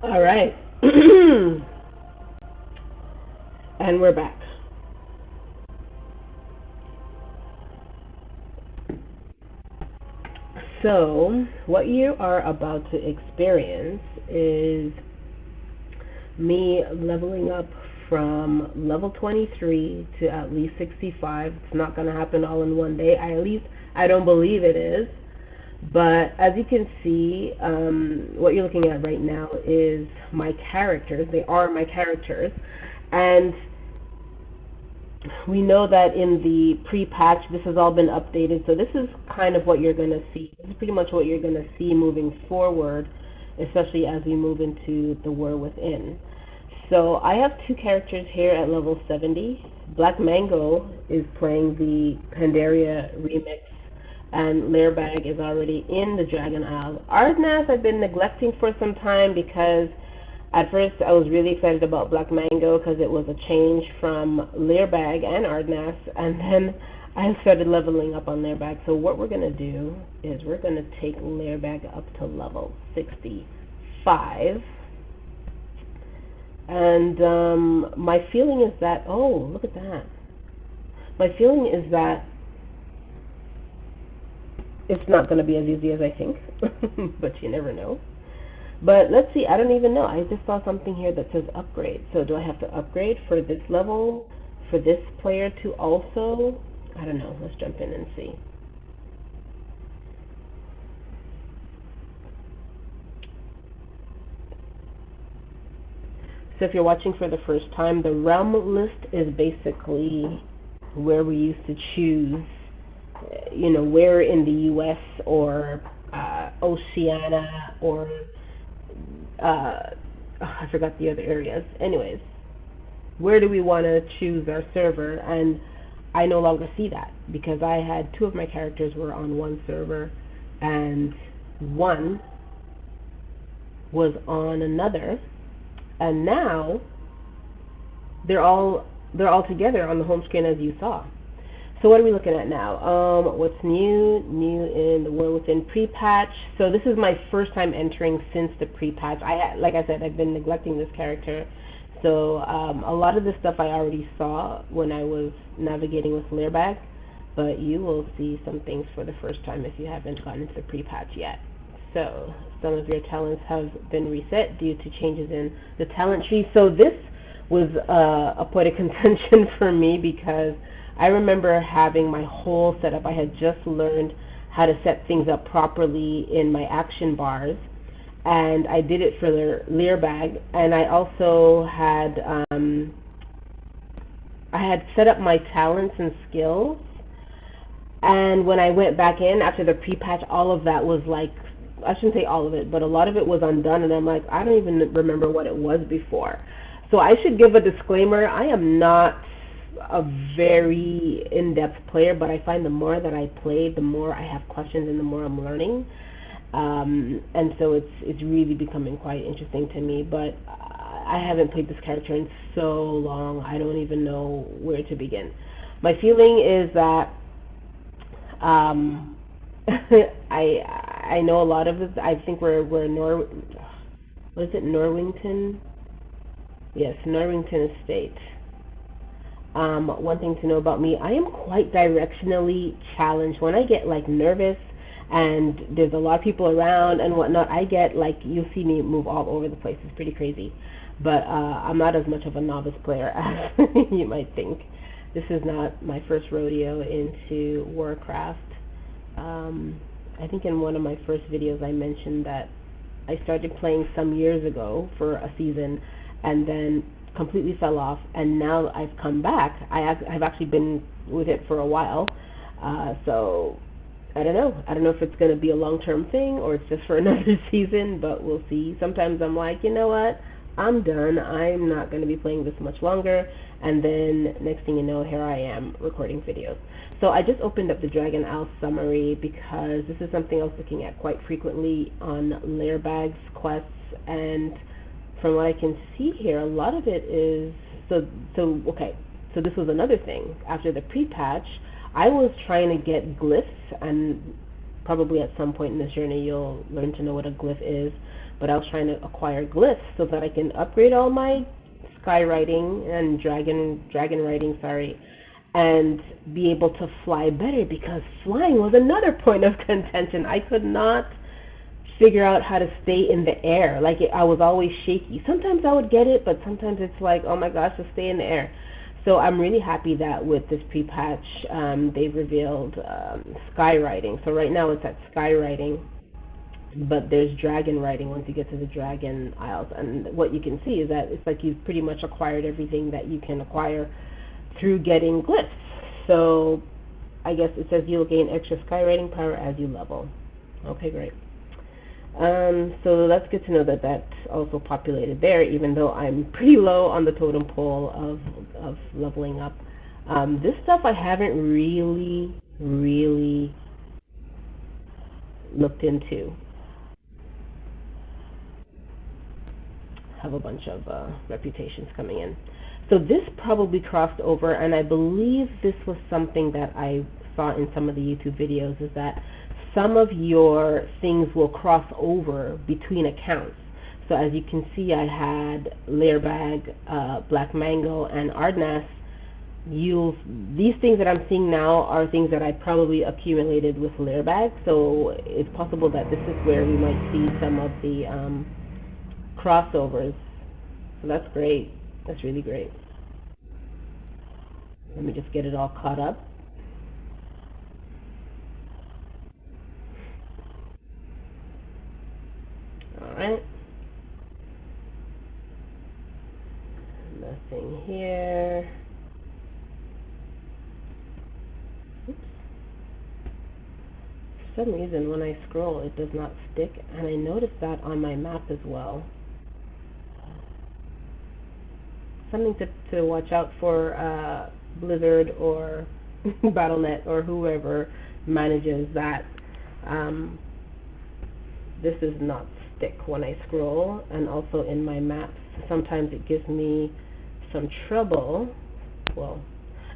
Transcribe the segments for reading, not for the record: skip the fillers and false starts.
All right. And we're back. So, what you are about to experience is me leveling up from level 23 to at least 65. It's not going to happen all in one day. At least I don't believe it is. But as you can see, what you're looking at right now is my characters. They are my characters. And we know that in the pre-patch, this has all been updated. So this is kind of what you're going to see. This is pretty much what you're going to see moving forward, especially as we move into the War Within. So I have two characters here at level 70. Black Mango is playing the Pandaria remix, and Lairbag is already in the Dragon Isles. Ardnath I've been neglecting for some time because at first I was really excited about Black Mango because it was a change from Lairbag and Ardnath, and then I started leveling up on Lairbag. So what we're going to do is we're going to take Lairbag up to level 65. And my feeling is that, oh, look at that. My feeling is that it's not going to be as easy as I think, but you never know. But let's see, I don't even know. I just saw something here that says upgrade. So do I have to upgrade for this level, for this player to also? I don't know. Let's jump in and see. So if you're watching for the first time, the realm list is basically where we used to choose, where in the U.S. or Oceania or I forgot the other areas. Anyways, where do we want to choose our server? And I no longer see that because I had two of my characters were on one server and one was on another, and now they're all together on the home screen as you saw. So what are we looking at now? What's new? New in the War Within pre-patch. So this is my first time entering since the pre-patch. Like I said, I've been neglecting this character. So a lot of this stuff I already saw when I was navigating with Lairbag, but you will see some things for the first time if you haven't gotten into the pre-patch yet. So some of your talents have been reset due to changes in the talent tree. So this was a point of contention for me because I remember having my whole setup. I had just learned how to set things up properly in my action bars, and I did it for the Lairbag, and I also had set up my talents and skills, and when I went back in after the pre-patch, all of that was like, I shouldn't say all of it, but a lot of it was undone, and I'm like, I don't even remember what it was before. So I should give a disclaimer. I am not a very in-depth player, but I find the more that I play, the more I have questions and the more I'm learning. And so it's really becoming quite interesting to me. But I haven't played this character in so long, I don't even know where to begin. My feeling is that I know a lot of this. I think we're what is it, Norwington? Yes, Norwington Estate. One thing to know about me, I am quite directionally challenged. When I get like nervous and there's a lot of people around and whatnot, I get like, you'll see me move all over the place. It's pretty crazy. But I'm not as much of a novice player as you might think. This is not my first rodeo into Warcraft. I think in one of my first videos I mentioned that I started playing some years ago for a season and then completely fell off, and now I've come back. I've actually been with it for a while, so I don't know. I don't know if it's going to be a long-term thing or it's just for another season, but we'll see. Sometimes I'm like, you know what? I'm done. I'm not going to be playing this much longer, and then next thing you know, here I am recording videos. So I just opened up the Dragon Isle summary because this is something I was looking at quite frequently on Lairbag's quests, and from what I can see here, a lot of it is okay. So this was another thing. After the pre-patch, I was trying to get glyphs and probably at some point in this journey you'll learn to know what a glyph is. But I was trying to acquire glyphs so that I can upgrade all my skywriting and dragon writing, sorry, and be able to fly better, because flying was another point of contention. I could not figure out how to stay in the air. Like I was always shaky. Sometimes I would get it, but sometimes it's like, oh my gosh, just stay in the air. So I'm really happy that with this pre-patch, they've revealed skywriting. So right now it's at skywriting, but there's dragon riding once you get to the Dragon Isles. And what you can see is that it's like you've pretty much acquired everything that you can acquire through getting glyphs. So I guess it says you'll gain extra skywriting power as you level. Okay, great. So that's good to know that that's also populated there, even though I'm pretty low on the totem pole of leveling up. This stuff I haven't really looked into. Have a bunch of reputations coming in. So this probably crossed over, and I believe this was something that I saw in some of the YouTube videos, is that some of your things will cross over between accounts. So as you can see, I had Layerbag, Black Mango, and Ardnass. These things that I'm seeing now are things that I probably accumulated with Layerbag, so it's possible that this is where we might see some of the crossovers. So that's great. That's really great. Let me just get it all caught up. Alright. Nothing here. Oops. For some reason when I scroll it does not stick, and I noticed that on my map as well. Something to watch out for Blizzard or Battle.net or whoever manages that. This does not stick when I scroll, and also in my maps sometimes it gives me some trouble. Well,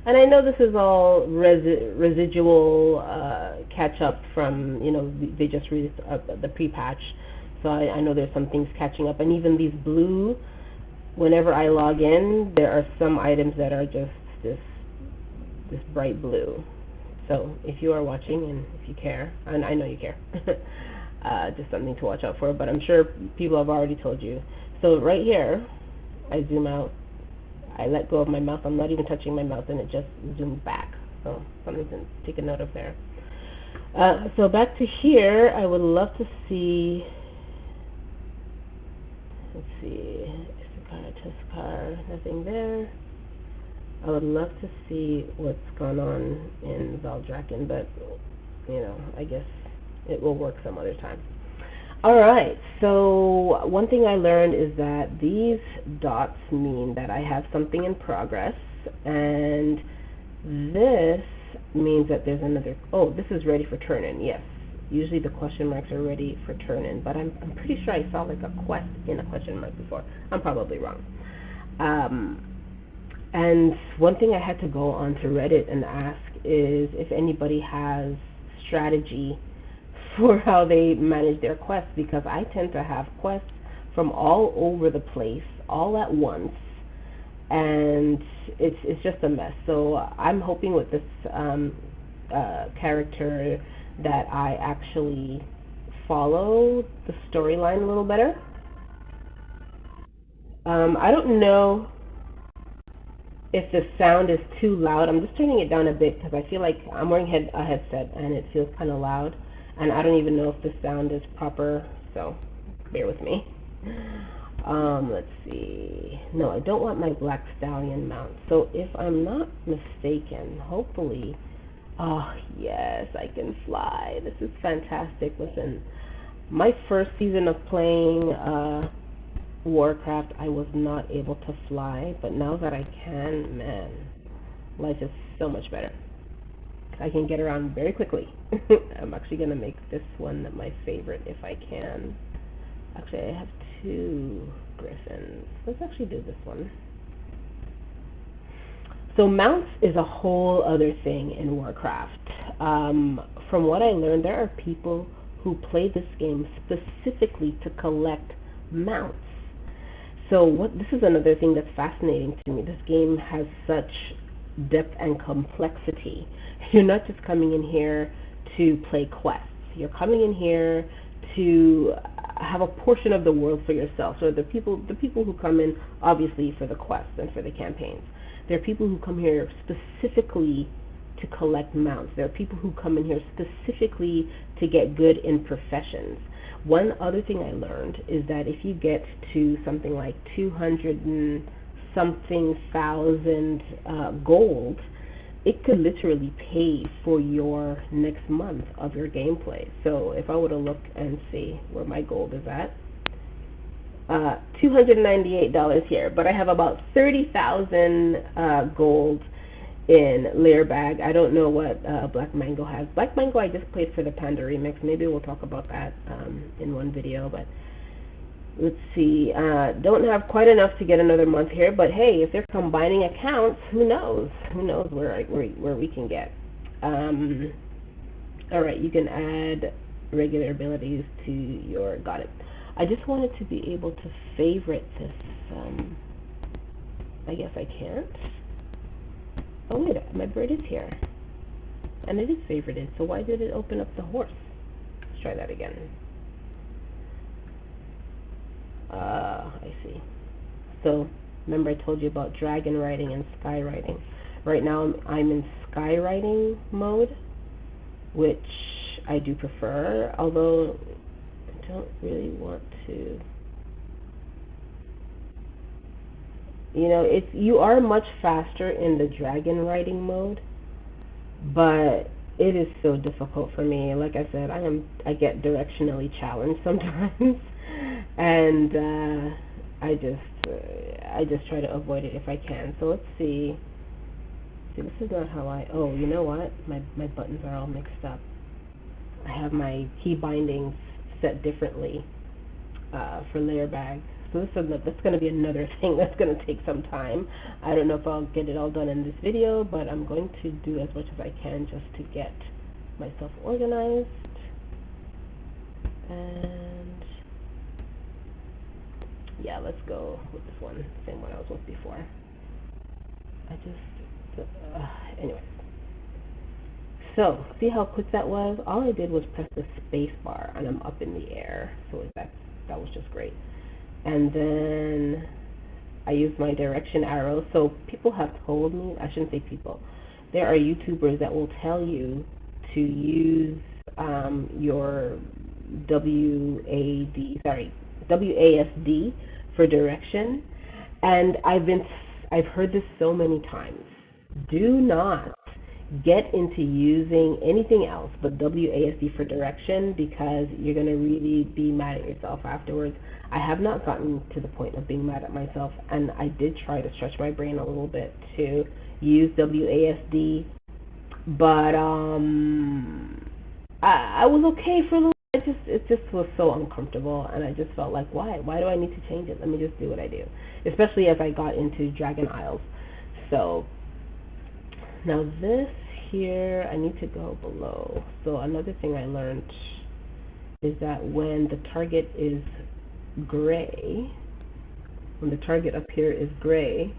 and I know this is all residual catch up from, they just released the pre-patch, so I know there's some things catching up, and even these blue, whenever I log in, there are some items that are just this bright blue. So if you are watching and if you care, and I know you care, just something to watch out for, but I'm sure people have already told you. So right here, I zoom out, I let go of my mouse, I'm not even touching my mouse, and it just zooms back. So something to take a note of there. So back to here, I would love to see, let's see, Tuscar, nothing there. I would love to see what's gone on in Valdrakken, but, I guess it will work some other time. Alright, so one thing I learned is that these dots mean that I have something in progress, and this means that there's another, this is ready for turn-in, yes. Usually the question marks are ready for turn-in, but I'm pretty sure I saw like a quest in a question mark before. I'm probably wrong. And one thing I had to go on to Reddit and ask is if anybody has strategy for how they manage their quests, because I tend to have quests from all over the place, all at once, and it's just a mess. So I'm hoping with this character that I actually follow the storyline a little better. I don't know if the sound is too loud. I'm just turning it down a bit because I feel like I'm wearing a headset and it feels kind of loud, and I don't even know if the sound is proper, so bear with me. Let's see. No, I don't want my Black Stallion mount. So if I'm not mistaken, hopefully, oh yes, I can fly. This is fantastic. Listen, my first season of playing Warcraft, I was not able to fly, but now that I can, man, life is so much better. I can get around very quickly. I'm actually going to make this one my favorite if I can. Actually, I have 2 griffins. Let's actually do this one. So mounts is a whole other thing in Warcraft. from what I learned, there are people who play this game specifically to collect mounts. So this is another thing that's fascinating to me. This game has such depth and complexity. You're not just coming in here to play quests. You're coming in here to have a portion of the world for yourself. So the people who come in obviously for the quests and for the campaigns. There are people who come here specifically to collect mounts. There are people who come in here specifically to get good in professions. One other thing I learned is that if you get to something like 200 and something thousand gold, it could literally pay for your next month of your gameplay. So if I were to look and see where my gold is at, $298 here, but I have about 30,000 gold in Layer Bag. I don't know what Black Mango has. Black Mango I just played for the Panda Remix. Maybe we'll talk about that in one video, but let's see. Don't have quite enough to get another month here, but hey, if they're combining accounts, who knows? Who knows where we can get. All right, you can add regular abilities to your. Got it. I just wanted to be able to favorite this. I guess I can't. Oh wait, my bird is here, and it is favorited. So why did it open up the horse? Let's try that again. I see. So remember I told you about dragon riding and sky riding. Right now I'm in sky riding mode, which I do prefer, although I don't really want to. You know, you are much faster in the dragon riding mode, but it is so difficult for me. Like I said, I get directionally challenged sometimes, and I just try to avoid it if I can. So let's see. See, this is not how I. Oh, you know what? My buttons are all mixed up. I have my key bindings set differently for Layer Bag. So that's going to be another thing that's going to take some time. I don't know if I'll get it all done in this video, but I'm going to do as much as I can just to get myself organized. And yeah, let's go with this one, same one I was with before. Anyway. So, see how quick that was? All I did was press the space bar and I'm up in the air. So that was just great. And then I used my direction arrow. So people have told me, I shouldn't say people, there are YouTubers that will tell you to use your WASD for direction. And I've heard this so many times. Do not get into using anything else but WASD for direction, because you're going to really be mad at yourself afterwards. I have not gotten to the point of being mad at myself, and I did try to stretch my brain a little bit to use WASD, but I was okay for a little. It just was so uncomfortable, and I just felt like, why do I need to change it? Let me just do what I do, especially as I got into Dragon Isles. So now this here, I need to go below. So another thing I learned is that when the target is gray, when the target up here is gray,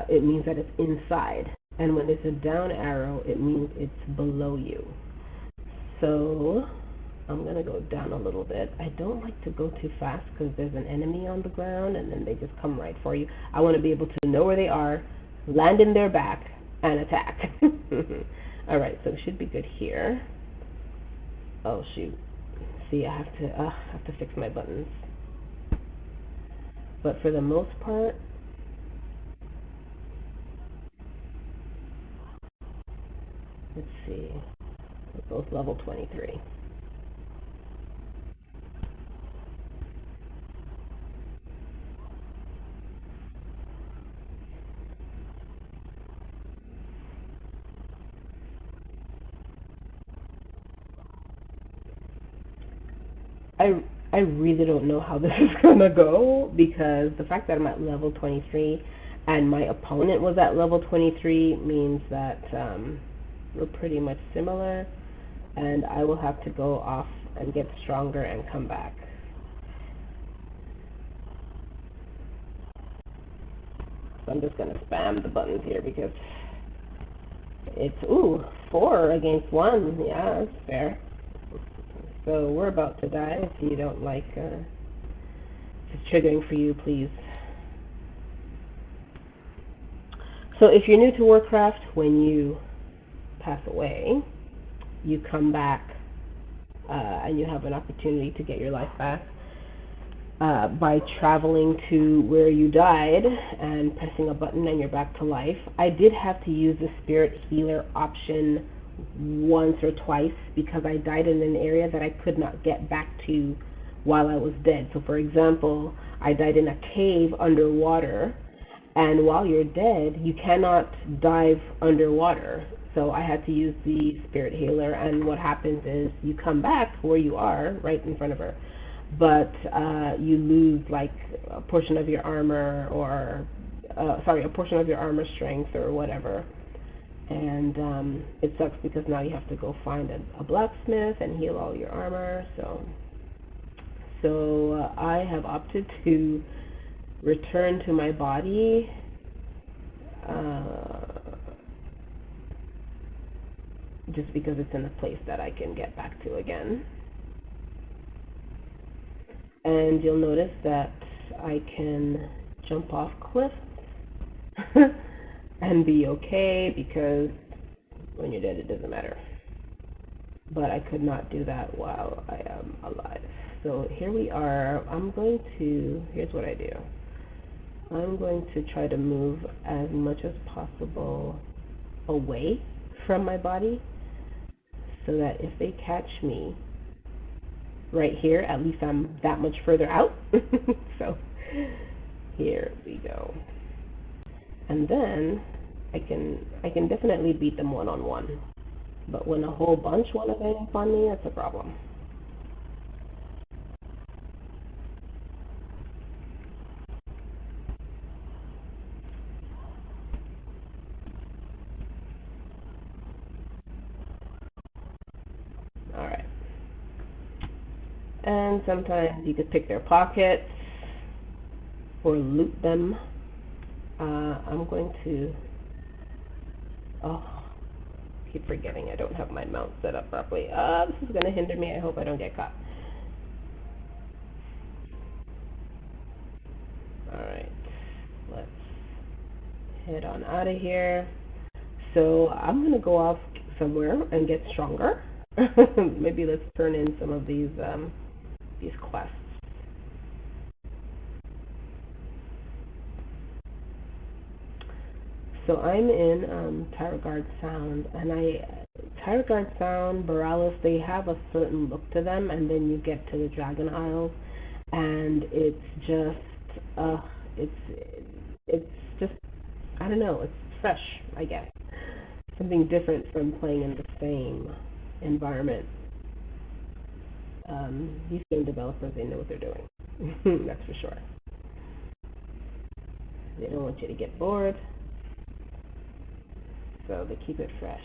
it means that it's inside. And when it's a down arrow, it means it's below you. So I'm going to go down a little bit. I don't like to go too fast because there's an enemy on the ground and then they just come right for you. I want to be able to know where they are, land in their back, and attack. Alright, so it should be good here. Oh shoot. See, I have to fix my buttons. But for the most part, let's see. We're both level 23. I really don't know how this is gonna go, because the fact that I'm at level 23 and my opponent was at level 23 means that we're pretty much similar. and I will have to go off and get stronger and come back. So I'm just going to spam the buttons here because it's, 4 against 1. Yeah, that's fair. So we're about to die. If you don't like, if it's triggering for you, please. So if you're new to Warcraft, when you pass away, you come back and you have an opportunity to get your life back by traveling to where you died and pressing a button and you're back to life. I did have to use the Spirit Healer option once or twice because I died in an area that I could not get back to while I was dead. So for example, I died in a cave underwater, and while you're dead, you cannot dive underwater. So I had to use the Spirit Healer, and what happens is you come back where you are, right in front of her, but you lose like a portion of your armor or, a portion of your armor strength or whatever. And it sucks because now you have to go find a blacksmith and heal all your armor. So I have opted to return to my body just because it's in a place that I can get back to again. And you'll notice that I can jump off cliffs and be okay because when you're dead it doesn't matter. But I could not do that while I am alive. So here we are. Here's what I do. I'm going to try to move as much as possible away from my body so that if they catch me right here, at least I'm that much further out. So here we go. And then I can definitely beat them one-on-one. But when a whole bunch want to gang up on me, that's a problem. Alright. And sometimes you could pick their pockets or loot them. I'm going to... keep forgetting I don't have my mount set up properly. This is going to hinder me. I hope I don't get caught. Alright. Let's head on out of here. So I'm going to go off somewhere and get stronger. Maybe let's turn in some of these quests. So I'm in Tarragard Sound, and Tarragard Sound, Boralus, they have a certain look to them, and then you get to the Dragon Isles, and it's just, it's just, I don't know, it's fresh, I guess. Something different from playing in the same environment. These game developers, they know what they're doing. That's for sure. They don't want you to get bored, so they keep it fresh.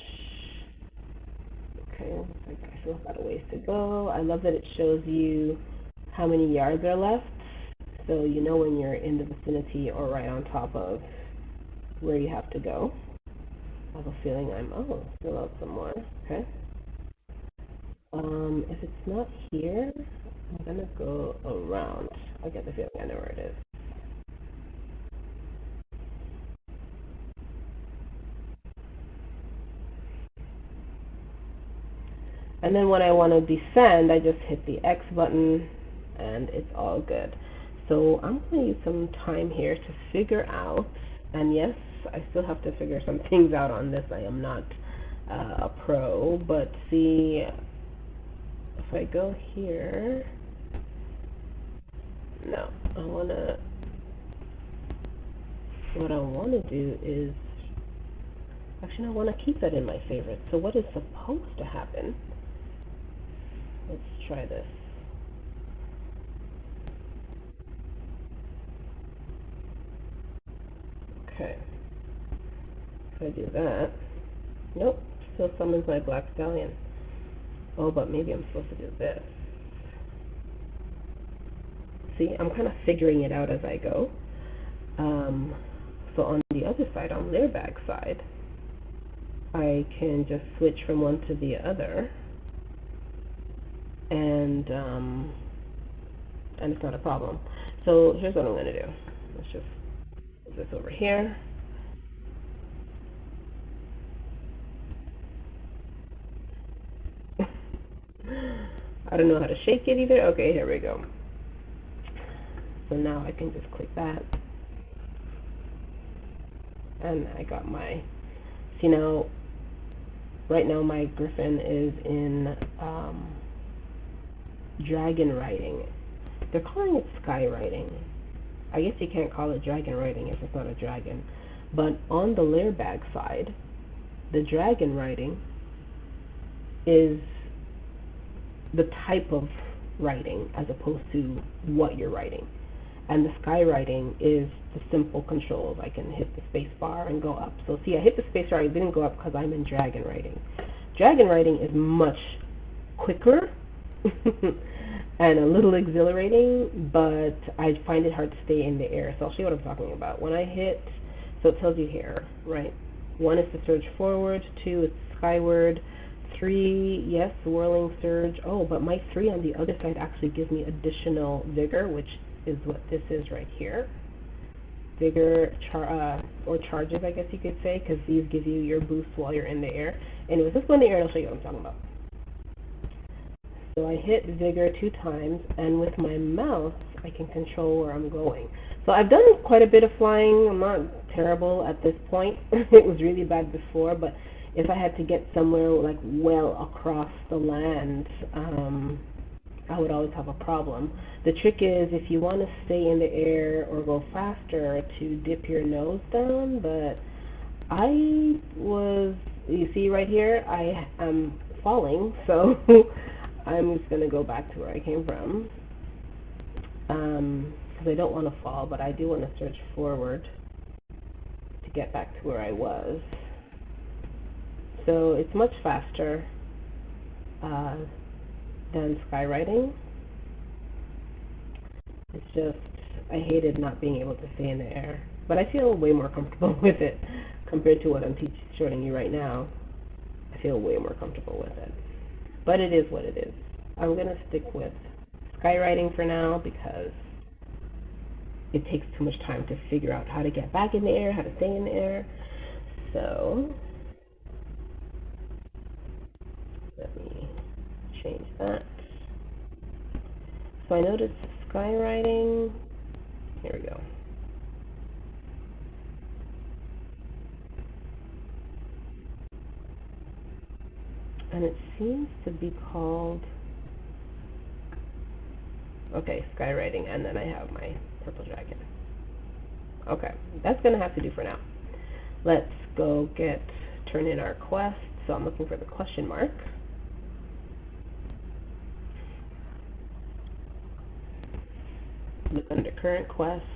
Okay, I still got a ways to go. I love that it shows you how many yards are left, so you know when you're in the vicinity or right on top of where you have to go. I have a feeling I'm, still out some more. Okay. If it's not here, I'm gonna go around. I get the feeling I know where it is. And then when I want to descend, I just hit the X button, and it's all good. So I'm going to use some time here to figure out, and yes, I still have to figure some things out on this. I am not a pro, but see, if I go here, no, what I want to do is, actually I want to keep that in my favorites. So what is supposed to happen? Let's try this. Okay. If I do that, nope, still summons my Black Stallion. Oh, but maybe I'm supposed to do this. See, I'm kind of figuring it out as I go. So on the other side, on their back side, I can just switch from one to the other, and it's not a problem. So here's what I'm going to do. Let's just move this over here. I don't know how to shake it either. Okay, here we go. So now I can just click that, and I got my, see now, right now my griffin is in dragon writing. They're calling it sky writing. I guess you can't call it dragon writing if it's not a dragon. But on the Leerbag side, the dragon writing is the type of writing as opposed to what you're writing. And the sky writing is the simple controls. I can hit the space bar and go up. So see, I hit the space bar, I didn't go up because I'm in dragon writing. Dragon writing is much quicker and a little exhilarating, but I find it hard to stay in the air. So I'll show you what I'm talking about. When I hit, so it tells you here, right? 1 is to surge forward, 2 is skyward, 3, yes, whirling surge. Oh, but my 3 on the other side actually gives me additional vigor, which is what this is right here. Vigor, or charges, I guess you could say, because these give you your boost while you're in the air. Anyways, let's go in the air and I'll show you what I'm talking about. So I hit vigor 2 times, and with my mouse, I can control where I'm going. So I've done quite a bit of flying. I'm not terrible at this point. It was really bad before, but if I had to get somewhere like well across the land, I would always have a problem. The trick is if you want to stay in the air or go faster to dip your nose down, but I was, you see right here, I am falling, so I'm just going to go back to where I came from, because I don't want to fall, but I do want to surge forward to get back to where I was. So it's much faster than skywriting. It's just, I hated not being able to stay in the air, but I feel way more comfortable with it compared to what I'm showing you right now. I feel way more comfortable with it, but it is what it is. I'm going to stick with skywriting for now because it takes too much time to figure out how to get back in the air, how to stay in the air. So let me change that. So I noticed skywriting. Here we go. And it seems to be called, okay, skywriting, and then I have my purple dragon. Okay, that's going to have to do for now. Let's go turn in our quest. So I'm looking for the question mark. Look under current quests.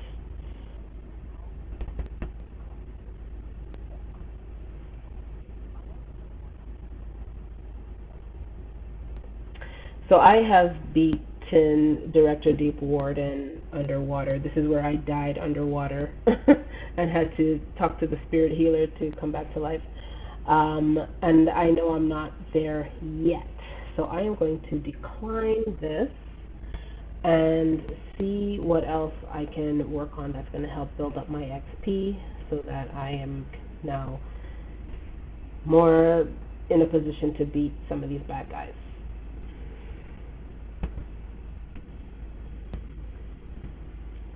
So I have beaten Director Deep Warden underwater. This is where I died underwater and had to talk to the spirit healer to come back to life. And I know I'm not there yet. So I am going to decline this and see what else I can work on that's going to help build up my XP so that I am now more in a position to beat some of these bad guys.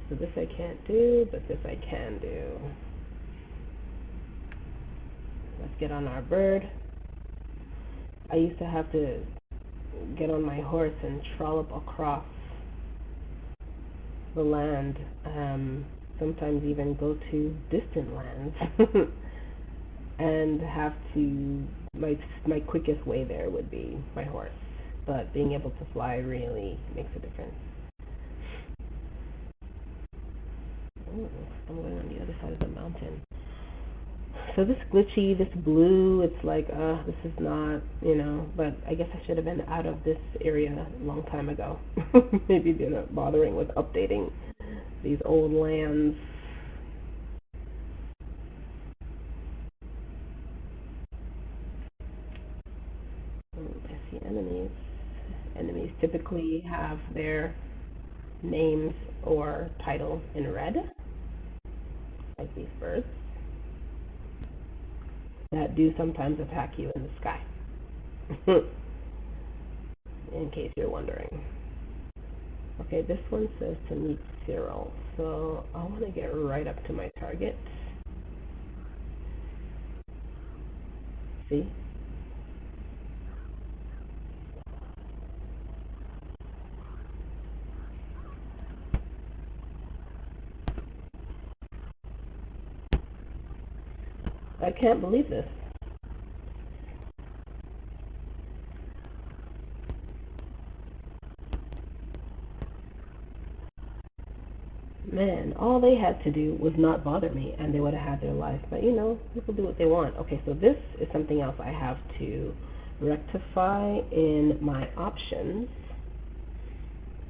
So this I can't do, but this I can do. Let's get on our bird. I used to have to get on my horse and trollop across the land, sometimes even go to distant lands and have to, my quickest way there would be my horse, but being able to fly really makes a difference. Ooh, I'm going on the other side of the mountain. so this glitchy, this blue, it's like, this is not, but I guess I should have been out of this area a long time ago. Maybe they're not bothering with updating these old lands. I see enemies. Enemies typically have their names or titles in red, like these birds, that do sometimes attack you in the sky, in case you're wondering. Okay, this one says to meet Cyril, so I want to get right up to my target. See? I can't believe this. Man, all they had to do was not bother me and they would have had their life. But people do what they want. Okay, so this is something else I have to rectify in my options,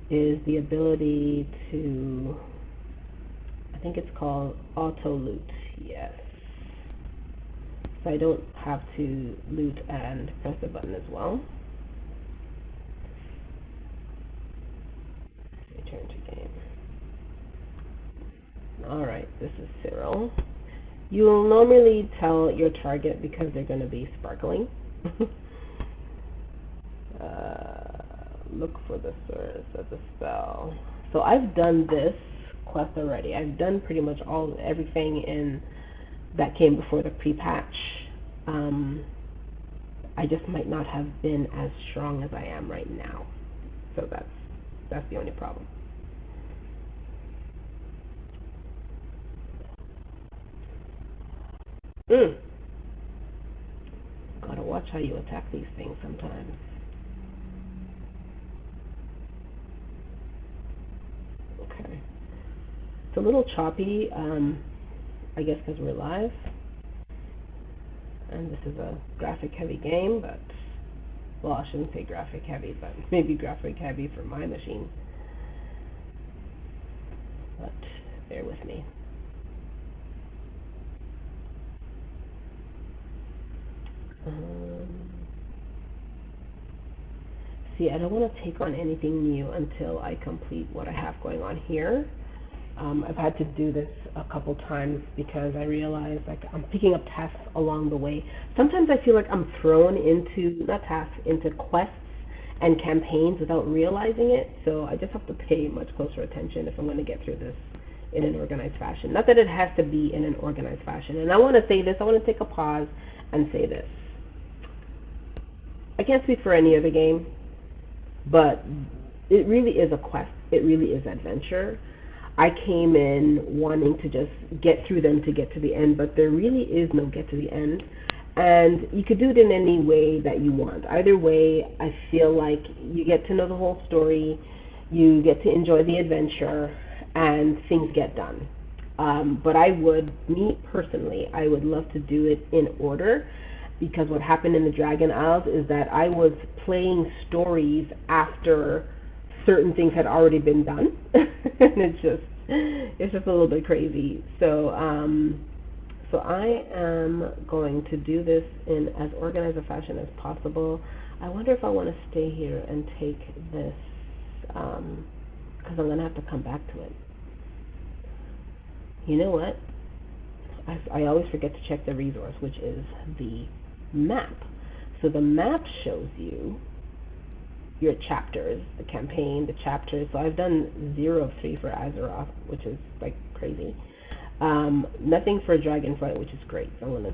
is the ability to, I think it's called auto loot, yes. So I don't have to loot and press the button as well. Return to game. Alright, this is Cyril. You will normally tell your target because they're going to be sparkling. Look for the source of the spell. So I've done this quest already. I've done pretty much everything in that came before the pre-patch. I just might not have been as strong as I am right now. So that's the only problem. Gotta watch how you attack these things sometimes. Okay. It's a little choppy, I guess because we're live. And this is a graphic heavy game, but, well, I shouldn't say graphic heavy, but maybe graphic heavy for my machine. But bear with me. See, I don't want to take on anything new until I complete what I have going on here. I've had to do this a couple times because I realize I'm picking up tasks along the way. Sometimes I feel like I'm thrown into, not tasks, into quests and campaigns without realizing it. So I just have to pay much closer attention if I'm going to get through this in an organized fashion. Not that it has to be in an organized fashion. And I want to say this, I want to take a pause and say this. I can't speak for any other game, but it really is a quest. It really is adventure. I came in wanting to just get through them to get to the end, but there really is no get to the end. And you could do it in any way that you want. Either way, I feel like you get to know the whole story, you get to enjoy the adventure, and things get done. But me personally, I would love to do it in order, because what happened in the Dragon Isles is that I was playing stories after certain things had already been done. And it's just a little bit crazy. So I am going to do this in as organized a fashion as possible. I wonder if I want to stay here and take this, because I'm going to have to come back to it. You know what? I always forget to check the resource, which is the map. So the map shows you your chapters, the campaign, the chapters. So I've done 0 of 3 for Azeroth, which is like crazy. Nothing for Dragonflight, which is great. So I'm going to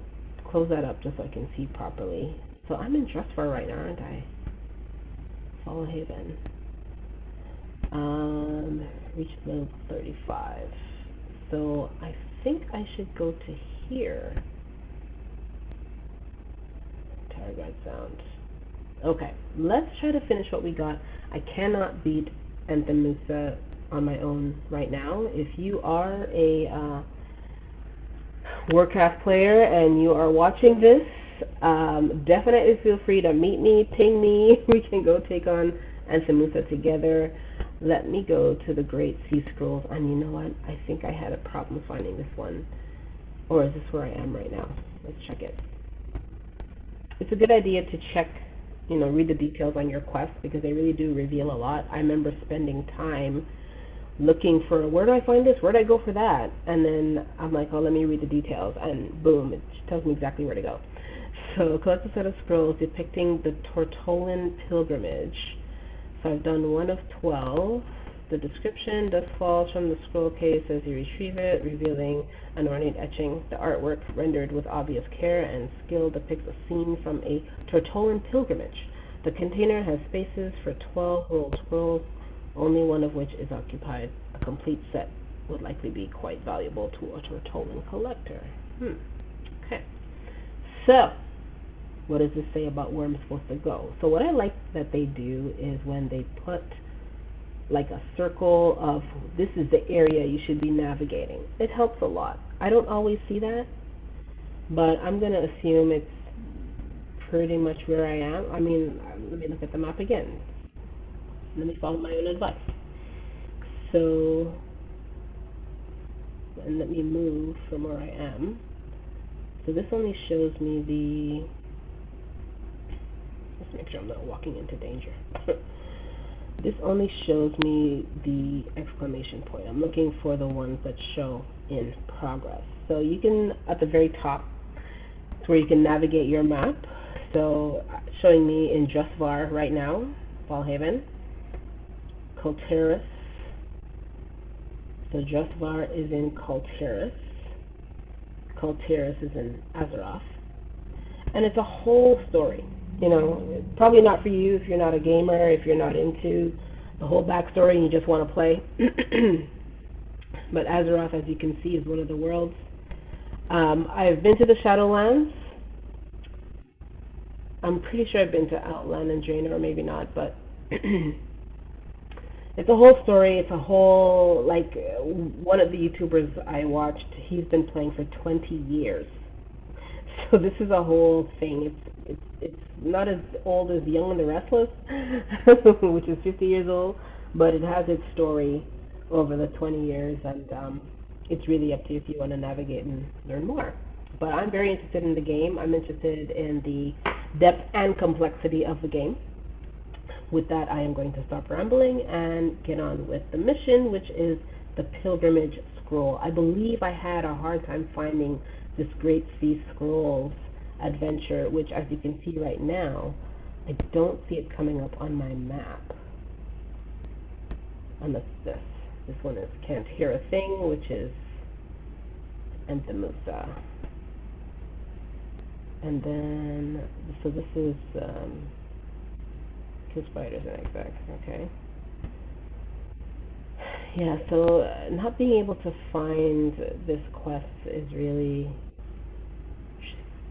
close that up just so I can see properly. So I'm in Drustvar right now, aren't I? Fallhaven. Reach level 35. So I think I should go to here. Tarragard Sound. Okay, let's try to finish what we got. I cannot beat Enthemusa on my own right now. If you are a Warcraft player and you are watching this, definitely feel free to meet me, ping me. We can go take on Ansa together. Let me go to the Great Sea Scrolls, and you know what? I think I had a problem finding this one. Or is this where I am right now? Let's check it. It's a good idea to check, read the details on your quest because they really do reveal a lot. I remember spending time looking for where do I find this, where do I go for that, and then I'm like, oh, let me read the details, and boom, it tells me exactly where to go. So collect a set of scrolls depicting the Tortollan pilgrimage. So I've done 1 of 12. The description: dust falls from the scroll case as you retrieve it, revealing an ornate etching. The artwork, rendered with obvious care and skill, depicts a scene from a Tortollan pilgrimage. The container has spaces for 12 rolled scrolls, only one of which is occupied. A complete set would likely be quite valuable to a Tortollan collector. Okay. So, what does this say about where I'm supposed to go? So what I like that they do is when they put like a circle of this is the area you should be navigating. It helps a lot. I don't always see that, but I'm going to assume it's pretty much where I am. I mean, let me look at the map again. Let me follow my own advice. So, and let me move from where I am. So this only shows me the, let's make sure I'm not walking into danger. This only shows me the exclamation point. I'm looking for the ones that show in progress. So you can, at the very top, it's where you can navigate your map. So showing me in Drustvar right now, Fallhaven, Kul Tiras. So Drustvar is in Kul Tiras. Kul Tiras is in Azeroth. And it's a whole story. Probably not for you if you're not a gamer, if you're not into the whole backstory and you just want to play. But Azeroth, as you can see, is one of the worlds. I've been to the Shadowlands. I'm pretty sure I've been to Outland and Draenor, or maybe not, but it's a whole story. It's a whole, one of the YouTubers I watched, he's been playing for 20 years. So this is a whole thing. It's not as old as Young and the Restless, which is 50 years old, but it has its story over the 20 years, and it's really up to you if you want to navigate and learn more. But I'm very interested in the game. I'm interested in the depth and complexity of the game. With that, I am going to stop rambling and get on with the mission, which is the Pilgrimage Scroll. I believe I had a hard time finding this Great Sea Scrolls adventure, which, as you can see right now, I don't see it coming up on my map. Unless this one is Can't Hear a Thing, which is Enthemusa. And then, so this is Kill Spiders and Exact, okay. Yeah, so not being able to find this quest is really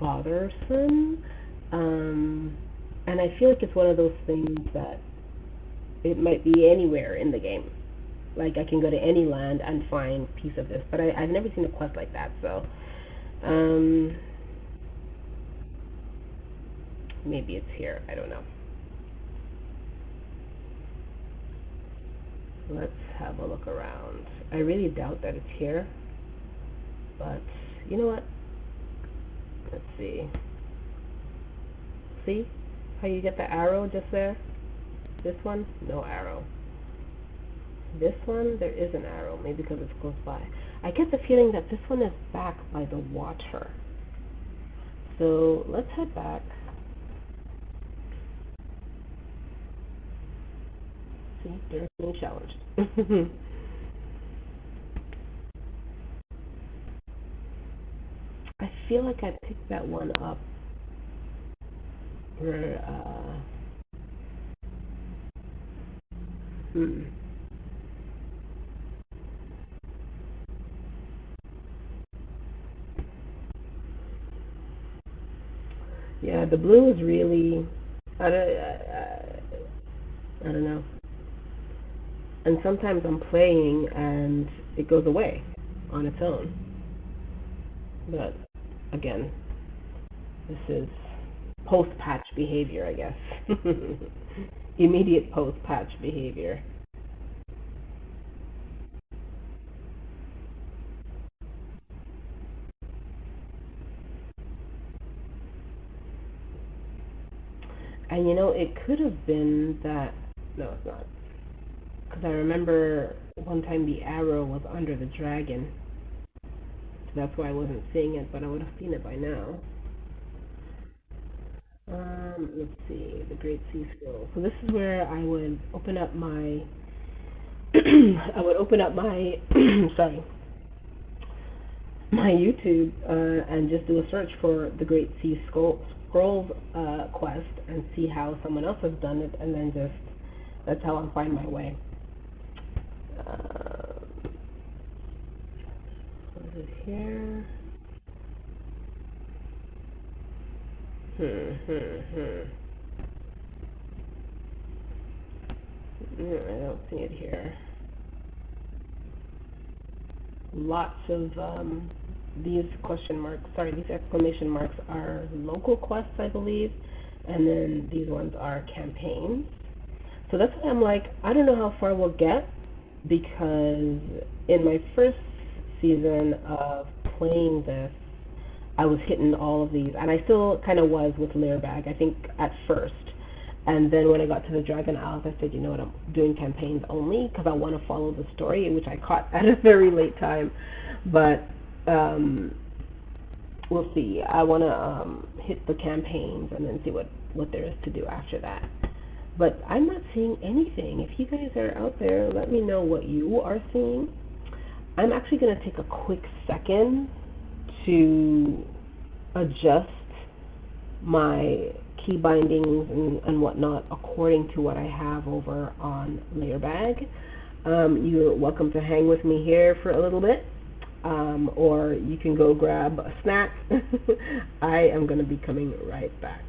bothersome. And I feel like it's one of those things that it might be anywhere in the game. Like I can go to any land and find a piece of this, but I've never seen a quest like that, so maybe it's here, I don't know. Let's have a look around. I really doubt that it's here, but you know what? Let's see. See how you get the arrow just there? This one, no arrow. This one, there is an arrow, maybe because it's close by. I get the feeling that this one is back by the water. So let's head back. See, they're being challenged. I feel like I picked that one up where, yeah, the blue is really, I don't know. And sometimes I'm playing and it goes away on its own. But again, this is post-patch behavior, I guess. Immediate post-patch behavior. And it could have been that. No, it's not. Because I remember one time the arrow was under the dragon. So that's why I wasn't seeing it, but I would have seen it by now. Let's see, the Great Sea Scroll. So this is where I would open up my, I would open up my, sorry, my YouTube and just do a search for the Great Sea Scrolls quest and see how someone else has done it, and then just that's how I find my way. What is it here? No, I don't see it here. Lots of these these exclamation marks are local quests, I believe, and then these ones are campaigns. So that's why I'm like, I don't know how far we'll get, because in my first season of playing this, I was hitting all of these, and I still kind of was with Leerbag, I think, at first. And then when I got to the Dragon Isles, I said, you know what, I'm doing campaigns only because I want to follow the story, which I caught at a very late time. But we'll see. I want to hit the campaigns and then see what there is to do after that. But I'm not seeing anything. If you guys are out there, let me know what you are seeing. I'm actually going to take a quick second to adjust my key bindings and whatnot according to what I have over on Leerbag. You're welcome to hang with me here for a little bit, or you can go grab a snack. I am going to be coming right back.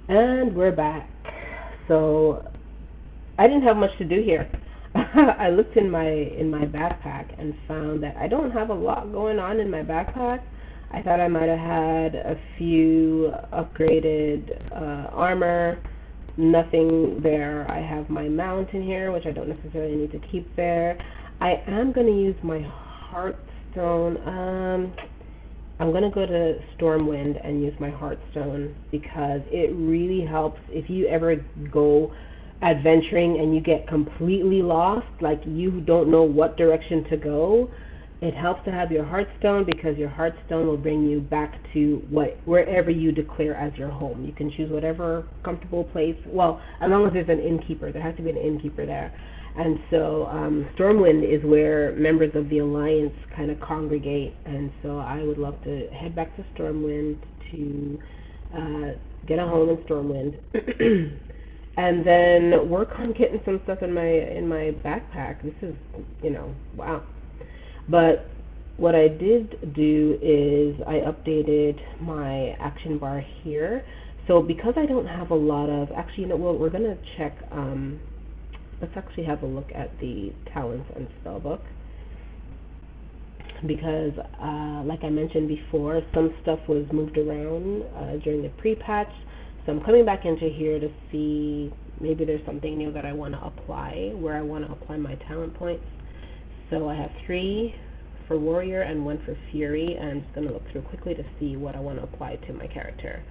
And we're back. So I didn't have much to do here. I looked in my backpack and found that I don't have a lot going on in my backpack. I thought I might have had a few upgraded armor. Nothing there. I have my mount in here, which I don't necessarily need to keep there. I am going to use my Heartstone. I'm going to go to Stormwind and use my Heartstone because it really helps if you ever go adventuring and you get completely lost, like you don't know what direction to go. It helps to have your Heartstone because your Heartstone will bring you back to wherever you declare as your home. You can choose whatever comfortable place. Well, as long as there's an innkeeper, there has to be an innkeeper there. And so Stormwind is where members of the Alliance kind of congregate. And so I would love to head back to Stormwind to get a home in Stormwind, and then work on getting some stuff in my backpack. This is, wow. But what I did do is I updated my action bar here. So because I don't have a lot of, actually, we're going to check, let's actually have a look at the talents and spellbook. Because, like I mentioned before, some stuff was moved around during the pre-patch. So I'm coming back into here to see maybe there's something new that I want to apply, where I want to apply my talent points. So I have 3 for Warrior and 1 for Fury, and I'm just going to look through quickly to see what I want to apply to my character.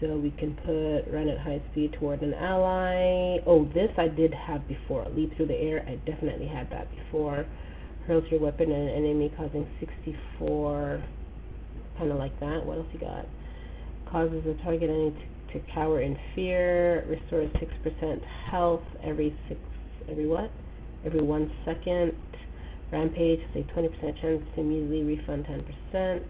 So we can put run at high speed toward an ally. Oh, this I did have before. Leap through the air, I definitely had that before. Hurls your weapon at an enemy causing 64, kind of like that. What else you got? Causes the target enemy to cower in fear. Restores 6% health every 1 second. Rampage has a 20% chance to immediately refund 10%.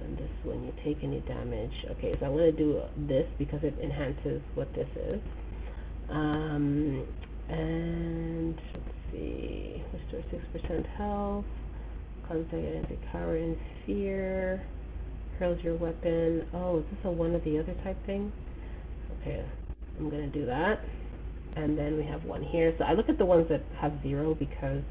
And this when you take any damage. Okay, so I'm going to do this because it enhances what this is. And let's see, restore 6% health. Causes the enemy to cower in fear. Hurls your weapon. Oh, is this a one or the other type thing? Okay, I'm going to do that. And then we have 1 here. So I look at the ones that have 0 because,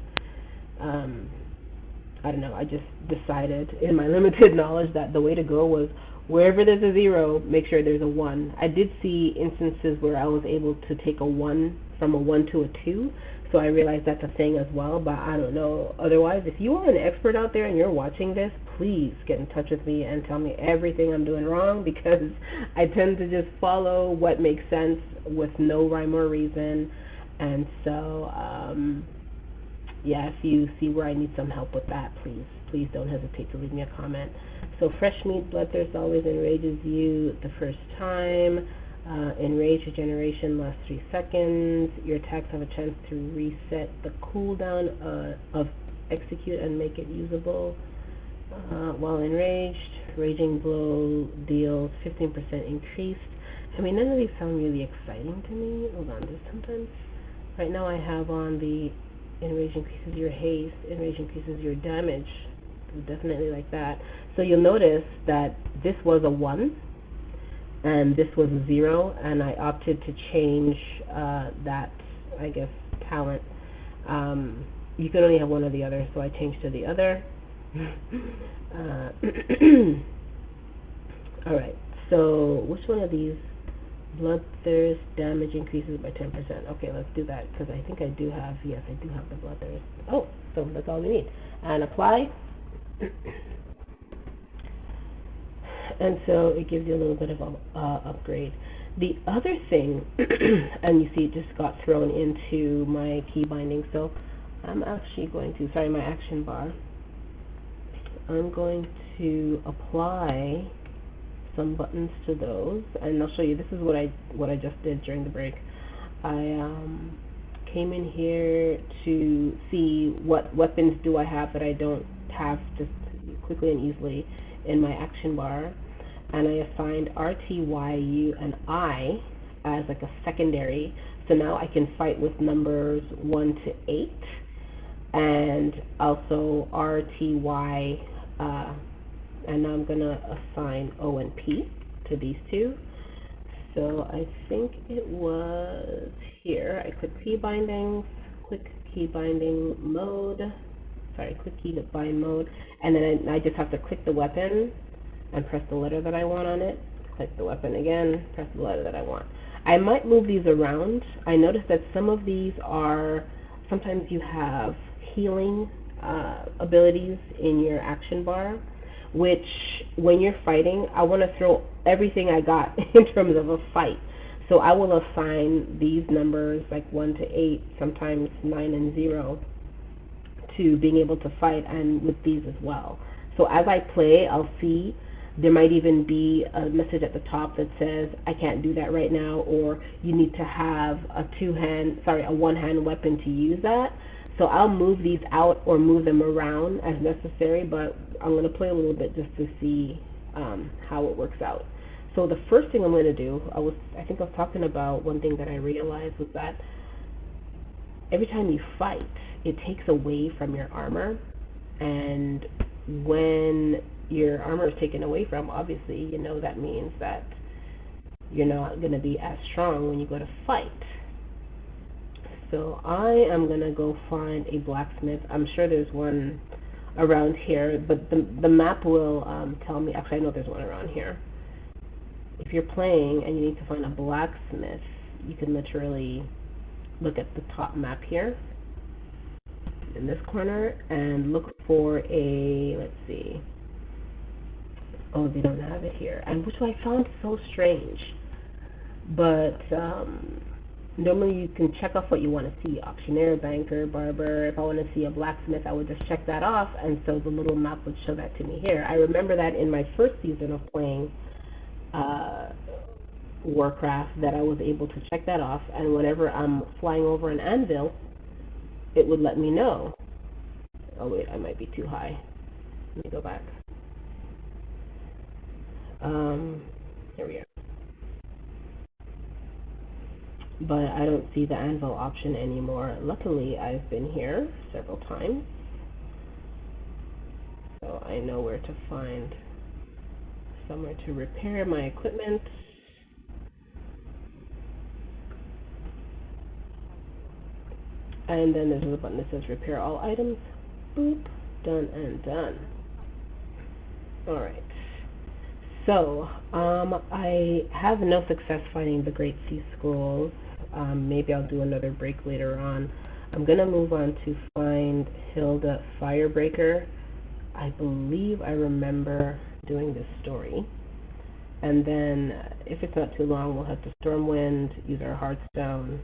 I don't know, I just decided in my limited knowledge that the way to go was wherever there's a 0, make sure there's a 1. I did see instances where I was able to take a 1 from a 1 to a 2, so I realized that's a thing as well, but I don't know. Otherwise, if you are an expert out there and you're watching this, please get in touch with me and tell me everything I'm doing wrong, because I tend to just follow what makes sense with no rhyme or reason. And so, yeah, if you see where I need some help with that, please don't hesitate to leave me a comment. So fresh meat bloodthirst always enrages you the first time. Enrage regeneration lasts 3 seconds. Your attacks have a chance to reset the cooldown of execute and make it usable. While enraged, raging blow deals 15% increased. I mean, none of these sound really exciting to me. Hold on, just sometimes. Right now I have on the enrage increases your haste, enrage increases your damage. Definitely like that. So you'll notice that this was a 1 and this was a 0, and I opted to change that, I guess, talent. You can only have one or the other, so I changed to the other. Alright, so which one of these? Bloodthirst damage increases by 10%. Okay, let's do that, because I think I do have, yes, I do have the bloodthirst. Oh, so that's all we need. And apply. And so it gives you a little bit of an upgrade. The other thing, and you see it just got thrown into my key binding, so I'm actually going to, sorry, my action bar. I'm going to apply some buttons to those, and I'll show you. This is what I just did during the break. I came in here to see what weapons do I have that I don't have just quickly and easily in my action bar, and I assigned R, T, Y, U, and I as like a secondary. So now I can fight with numbers 1 to 8, and also R, T, Y, and now I'm gonna assign O and P to these two. So I think it was here. I click P bindings, quick key binding mode. Sorry, quick key bind mode, and then I just have to click the weapon and press the letter that I want on it. Click the weapon again, press the letter that I want. I might move these around. I noticed that some of these are, sometimes you have healing abilities in your action bar, which when you're fighting, I want to throw everything I got in terms of a fight. So I will assign these numbers like 1 to 8, sometimes 9 and 0, to being able to fight, and with these as well. So as I play, I'll see there might even be a message at the top that says, I can't do that right now, or you need to have a one-hand weapon to use that. So I'll move these out or move them around as necessary, but I'm going to play a little bit just to see how it works out. So the first thing I'm going to do, I think I was talking about one thing that I realized was that every time you fight, it takes away from your armor, and when your armor is taken away from, obviously, that means that you're not going to be as strong when you go to fight. So I am going to go find a blacksmith. I'm sure there's one around here, but the map will tell me. Actually, I know there's one around here. If you're playing and you need to find a blacksmith, you can literally look at the top map here in this corner and look for let's see. Oh, they don't have it here, and which I found so strange. But normally you can check off what you want to see: auctioneer, banker, barber. If I want to see a blacksmith, I would just check that off, and so the little map would show that to me here. I remember that in my first season of playing Warcraft, that I was able to check that off, and whenever I'm flying over an anvil, it would let me know. Oh wait, I might be too high. Let me go back. Here we are. But I don't see the anvil option anymore. Luckily, I've been here several times, so I know where to find somewhere to repair my equipment. And then there's a button that says repair all items. Boop. Done and done. Alright. So, I have no success finding the Great Sea Scrolls. Maybe I'll do another break later on. I'm going to move on to find Hilda Firebreaker. I believe I remember doing this story. And then, if it's not too long, we'll head to Stormwind, use our Hearthstone,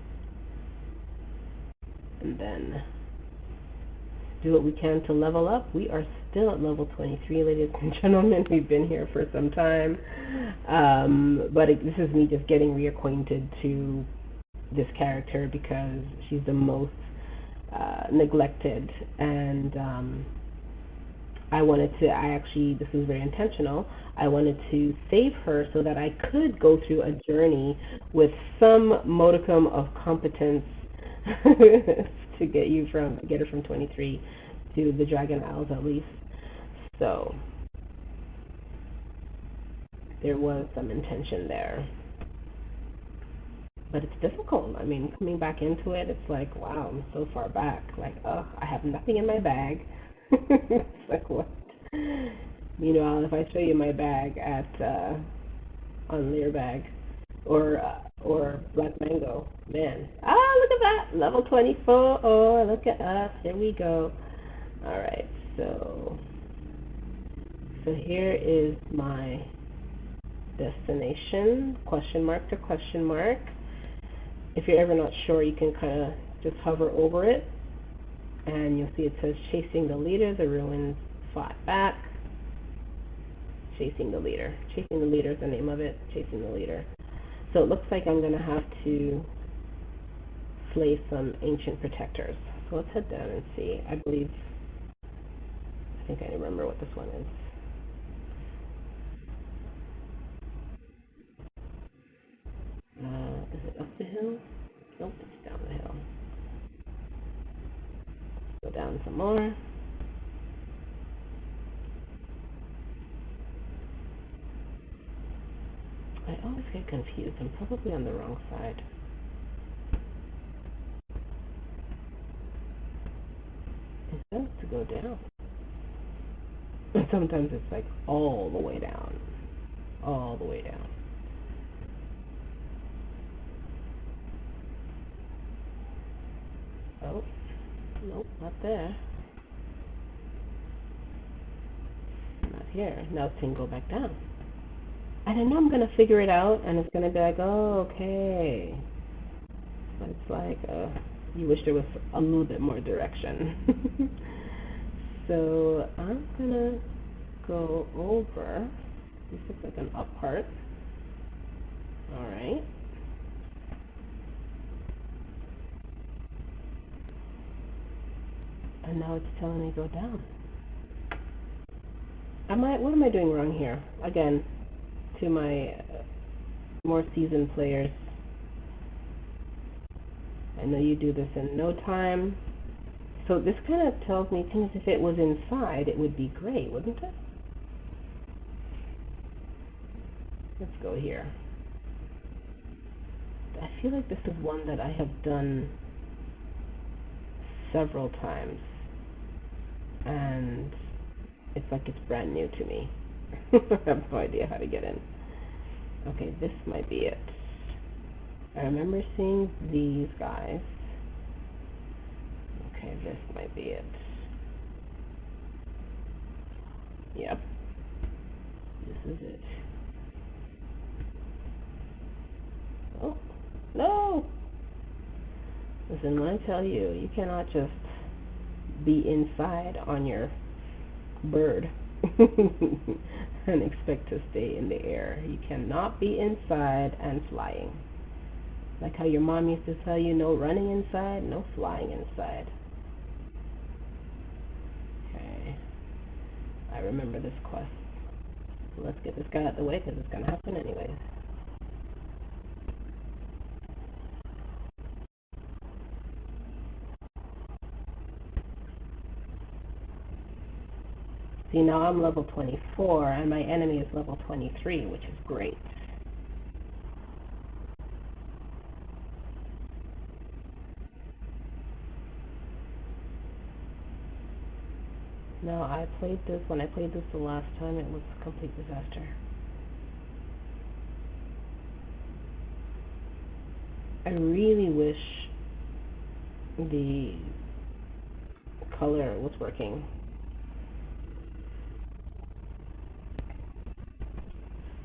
and then do what we can to level up. We are still at level 23, ladies and gentlemen. We've been here for some time. But this is me just getting reacquainted to this character because she's the most neglected. And this was very intentional. I wanted to save her so that I could go through a journey with some modicum of competence to get her from 23 to the Dragon Isles at least. So there was some intention there. But it's difficult. I mean, coming back into it, it's like, wow, I'm so far back. Like, I have nothing in my bag. It's like, what? Meanwhile, if I show you my bag on Learbag or Black Mango, man, look at that, level 24. Oh, look at us. Here we go. All right, so here is my destination, question mark to question mark. If you're ever not sure, you can kind of just hover over it, and you'll see it says chasing the leader. The ruins fought back. Chasing the leader. Chasing the leader is the name of it. Chasing the leader. So it looks like I'm going to have to slay some ancient protectors. So let's head down and see. I think I remember what this one is. Is it up the hill? Nope, it's down the hill. Go down some more. I always get confused. I'm probably on the wrong side. It says to go down. And sometimes it's like all the way down. All the way down. Oh, nope, not there. Not here. Now it's saying go back down. And I know I'm going to figure it out, and it's going to be like, oh, okay. But it's like, you wish there was a little bit more direction. So I'm going to go over. This looks like an up part. All right. And now it's telling me go down. What am I doing wrong here? Again, to my more seasoned players, I know you do this in no time. So this kind of tells me, if it was inside, it would be great, wouldn't it? Let's go here. I feel like this is one that I have done several times, and it's like it's brand new to me. I have no idea how to get in. Okay, this might be it. I remember seeing these guys. Okay, this might be it. Yep. This is it. Oh, no! Listen, when I tell you, you cannot just be inside on your bird and expect to stay in the air. You cannot be inside and flying. Like how your mom used to tell you, no running inside, no flying inside. Okay. I remember this quest. So let's get this guy out of the way because it's going to happen anyways. See, now I'm level 24, and my enemy is level 23, which is great. Now, when I played this the last time, it was a complete disaster. I really wish the color was working.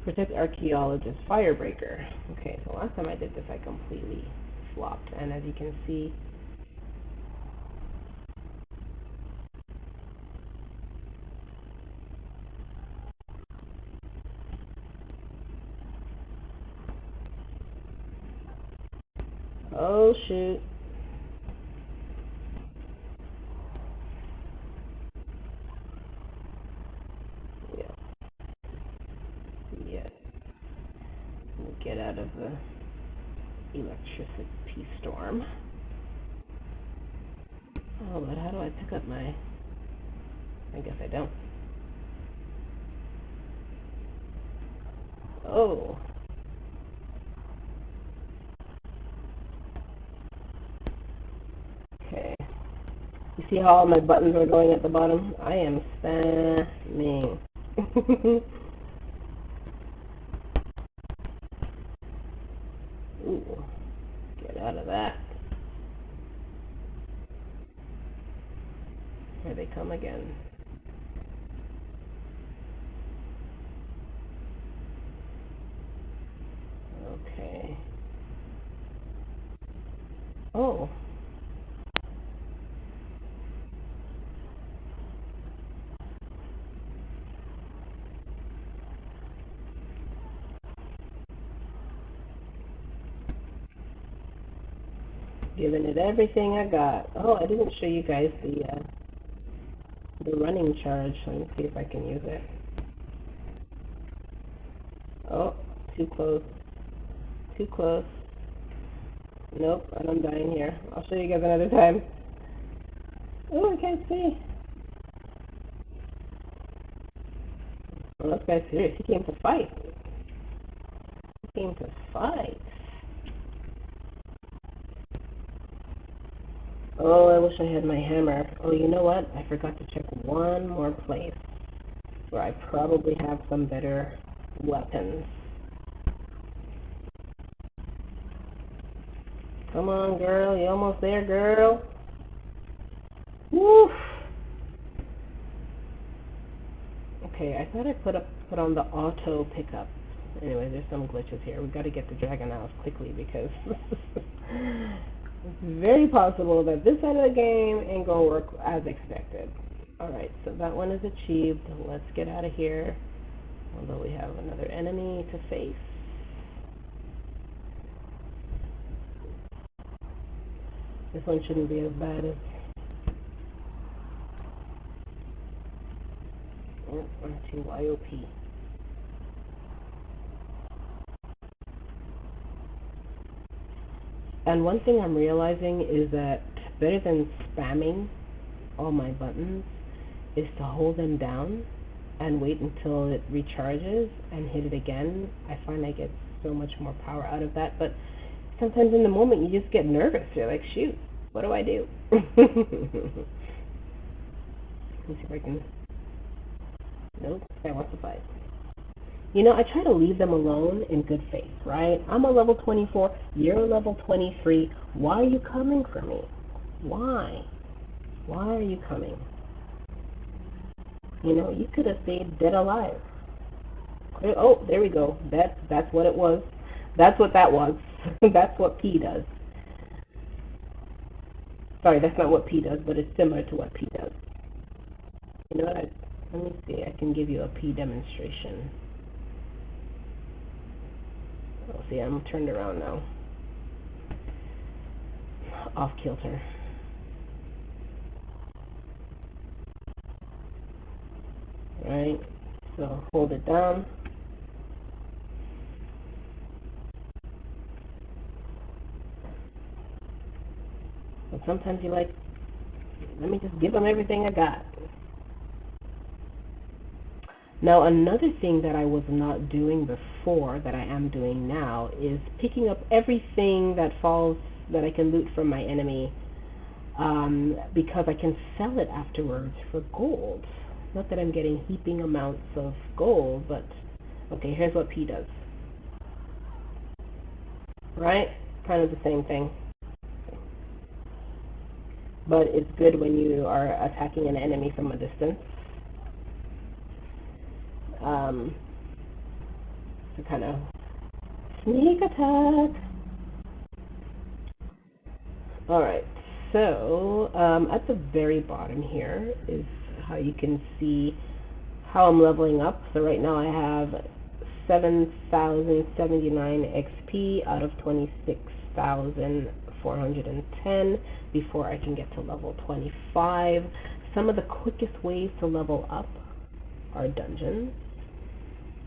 Protect Archaeologist, Firebreaker. Okay, so last time I did this, I completely flopped. And as you can see, oh shoot. Yes. Yes. Get out of the electricity storm. Oh, but how do I pick up my... I guess I don't. Oh. Okay. You see how all my buttons are going at the bottom? I am spamming. Ooh. Get out of that. Here they come again. Okay. Oh. Giving it everything I got. Oh, I didn't show you guys the running charge. Let me see if I can use it. Oh, too close. Too close. Nope, and I'm dying here. I'll show you guys another time. Oh, I can't see. Well, this guy's serious. He came to fight. came to fight. Oh, I wish I had my hammer. Oh, you know what? I forgot to check one more place where I probably have some better weapons. Come on, girl. You almost there, girl? Woo! Okay, I thought I put on the auto pickup. Anyway, there's some glitches here. We got to get the Dragon Isles quickly because it's very possible that this side of the game ain't gonna work as expected. Alright, so that one is achieved. Let's get out of here. Although we have another enemy to face. This one shouldn't be as bad as... Oh, onto YOP. And one thing I'm realizing is that better than spamming all my buttons is to hold them down and wait until it recharges and hit it again. I find I get so much more power out of that, but sometimes in the moment you just get nervous. You're like, shoot, what do I do? Let me see if I can... Nope, I want to fight. You know, I try to leave them alone in good faith, right? I'm a level 24, you're a level 23. Why are you coming for me? Why? Why are you coming? You know, you could have stayed dead alive. Oh, there we go. That's what it was. That's what that was. That's what P does. Sorry, that's not what P does, but it's similar to what P does. You know what? Let me see. I can give you a P demonstration. Oh, see, I'm turned around now. Off kilter. Right? So hold it down. But sometimes you like, let me just give them everything I got. Now, another thing that I was not doing before that I am doing now is picking up everything that falls that I can loot from my enemy, because I can sell it afterwards for gold. Not that I'm getting heaping amounts of gold, but okay, here's what P does. Right? Kind of the same thing. But it's good when you are attacking an enemy from a distance. To kind of sneak attack. Alright, so at the very bottom here is how you can see how I'm leveling up. So right now I have 7,079 XP out of 26,410 before I can get to level 25. Some of the quickest ways to level up are dungeons.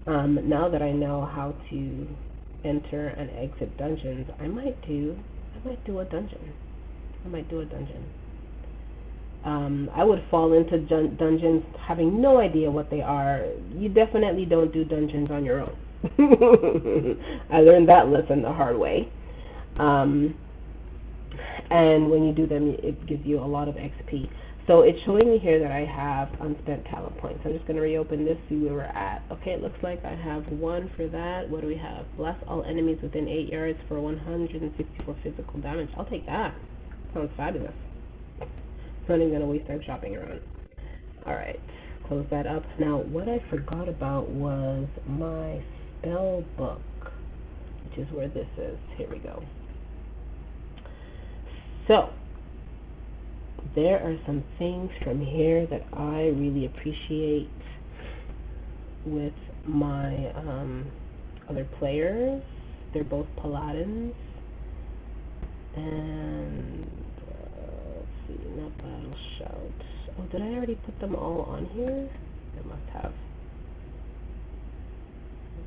Now that I know how to enter and exit dungeons, I might do a dungeon. I would fall into dungeons having no idea what they are. You definitely don't do dungeons on your own. I learned that lesson the hard way. And when you do them, it gives you a lot of XP. So it's showing me here that I have unspent talent points. I'm just going to reopen this, see where we're at. Okay, it looks like I have one for that. What do we have? Blast all enemies within 8 yards for 164 physical damage. I'll take that. Sounds fabulous. Not even going to waste time shopping around. Alright, close that up. Now, what I forgot about was my spell book, which is where this is. Here we go. So, there are some things from here that I really appreciate with my other players. They're both paladins. And let's see, not battle shout. Oh, did I already put them all on here? I must have.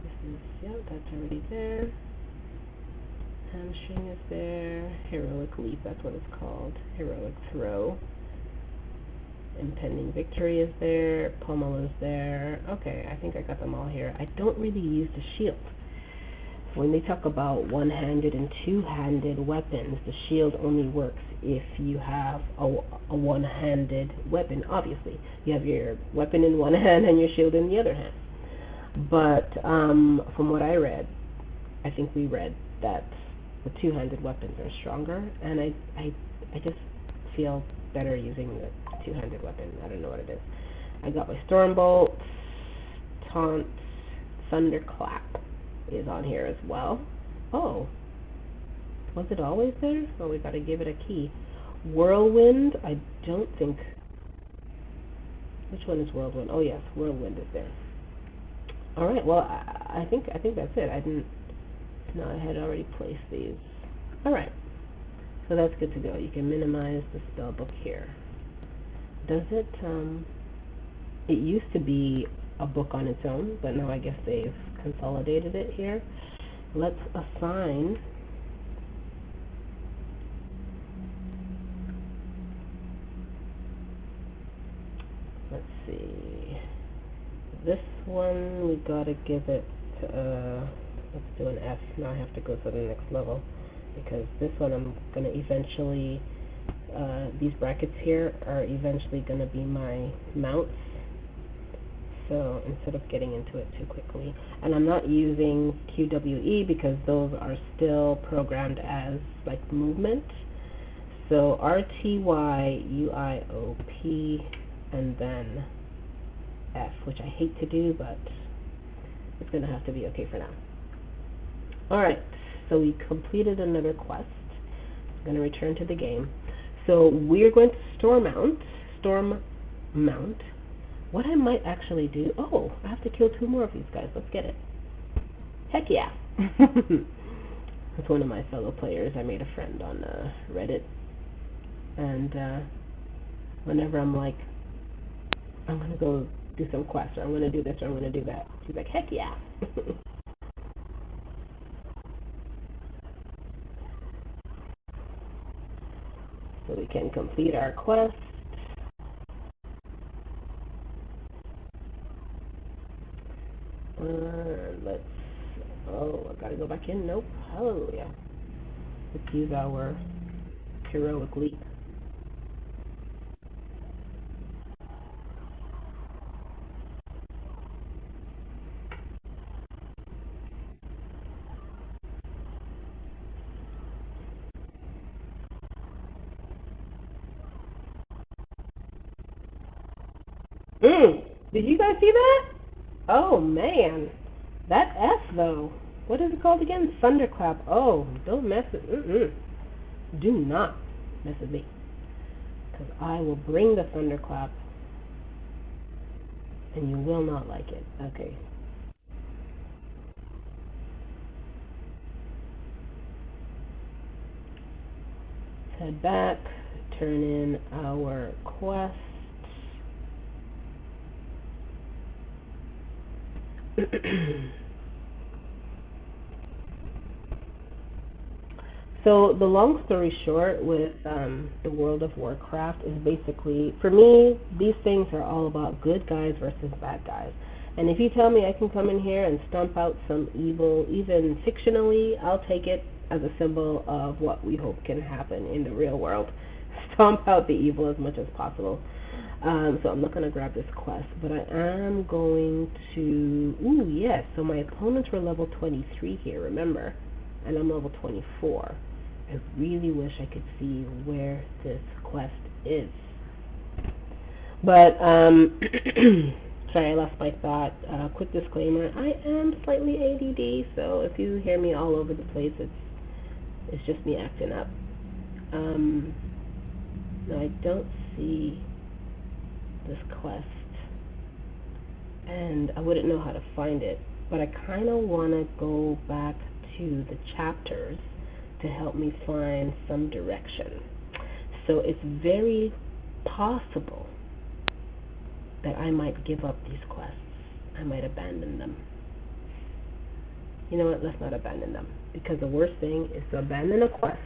This is, yeah, that's already there. Hamstring is there. Heroic leap, that's what it's called. Heroic throw. Impending victory is there. Pommel is there. Okay, I think I got them all here. I don't really use the shield. when they talk about one-handed and two-handed weapons, the shield only works if you have a one-handed weapon. Obviously, you have your weapon in one hand and your shield in the other hand. But from what I read, I think we read that the two-handed weapons are stronger, and I just feel better using the two-handed weapon. I don't know what it is. I got my Stormbolt, Taunt, Thunderclap is on here as well. Oh, was it always there? Oh, we gotta give it a key. Whirlwind, I don't think. Which one is Whirlwind? Oh yes, Whirlwind is there. All right. Well, I think that's it. I didn't. No, I had already placed these. All right. So that's good to go. You can minimize the spell book here. Does it? It used to be a book on its own, but now I guess they've consolidated it here. Let's assign. Let's see. This one we gotta give it. Let's do an F. Now I have to go to the next level because this one I'm gonna eventually. These brackets here are eventually gonna be my mounts. So instead of getting into it too quickly, and I'm not using QWE because those are still programmed as like movement. So RTYUIOP and then F, which I hate to do, but it's gonna have to be okay for now. All right, so we completed another quest. I'm gonna return to the game. So we're going to storm mount. What I might actually do, oh, I have to kill 2 more of these guys. Let's get it. Heck yeah. That's one of my fellow players. I made a friend on Reddit. And whenever I'm like, I'm going to go do some quest, or I'm going to do this, or I'm going to do that, she's like, heck yeah. So we can complete our quest. Let's, I gotta go back in. Nope. Hallelujah. Let's use our heroic leap. Did you guys see that? Oh man. That F though. What is it called again? Thunderclap. Oh, don't mess with Do not mess with me. Because I will bring the Thunderclap and you will not like it. Okay. Let's head back, turn in our quest. So the long story short with the World of Warcraft is basically, for me, these things are all about good guys versus bad guys. And if you tell me I can come in here and stomp out some evil, even fictionally, I'll take it as a symbol of what we hope can happen in the real world. Stomp out the evil as much as possible. So I'm not going to grab this quest, but I am going to, yes, so my opponents were level 23 here, remember, and I'm level 24. I really wish I could see where this quest is. But, sorry, I lost my thought. Quick disclaimer, I am slightly ADD, so if you hear me all over the place, it's just me acting up. No, I don't see this quest, and I wouldn't know how to find it, but I kind of want to go back to the chapters to help me find some direction. So it's very possible that I might give up these quests. I might abandon them. You know what, let's not abandon them, because the worst thing is to abandon a quest,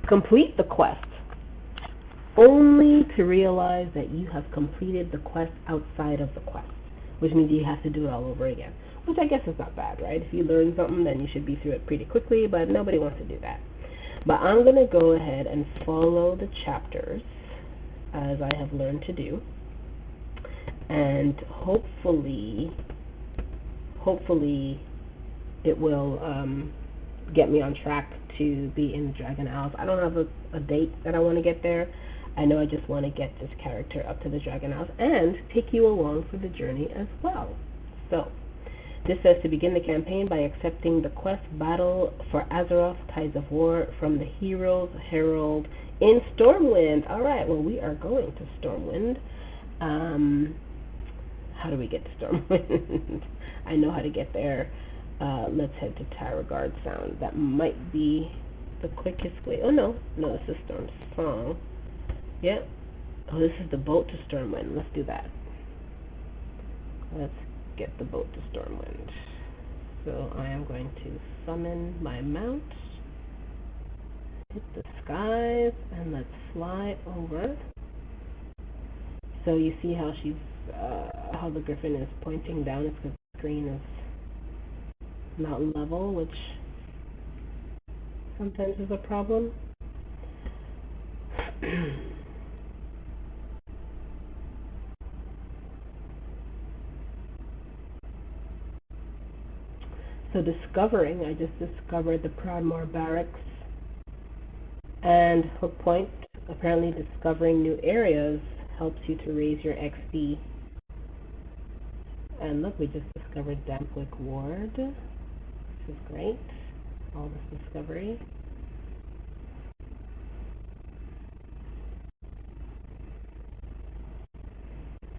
complete the quest, only to realize that you have completed the quest outside of the quest, which means you have to do it all over again, which I guess is not bad, right? If you learn something, then you should be through it pretty quickly, but nobody wants to do that. But I'm going to go ahead and follow the chapters as I have learned to do, and hopefully it will get me on track to be in Dragon Isles. I don't have a date that I want to get there. I know I just want to get this character up to the Dragon Isles and take you along for the journey as well. So, this says to begin the campaign by accepting the quest Battle for Azeroth, Tides of War from the Heroes Herald in Stormwind. Alright, well we are going to Stormwind. How do we get to Stormwind? I know how to get there. Let's head to Tarragard Sound. That might be the quickest way. Oh no, this is Storm Song. Yep. Oh, this is the boat to Stormwind. Let's do that. Let's get the boat to Stormwind. So I am going to summon my mount, hit the skies, and let's fly over. So you see how she's, how the griffin is pointing down. It's because the screen is not level, which sometimes is a problem. So discovering, I just discovered the Proudmoore Barracks and Hook Point. Apparently discovering new areas helps you to raise your XP. And look, we just discovered Dampwick Ward. This is great. All this discovery.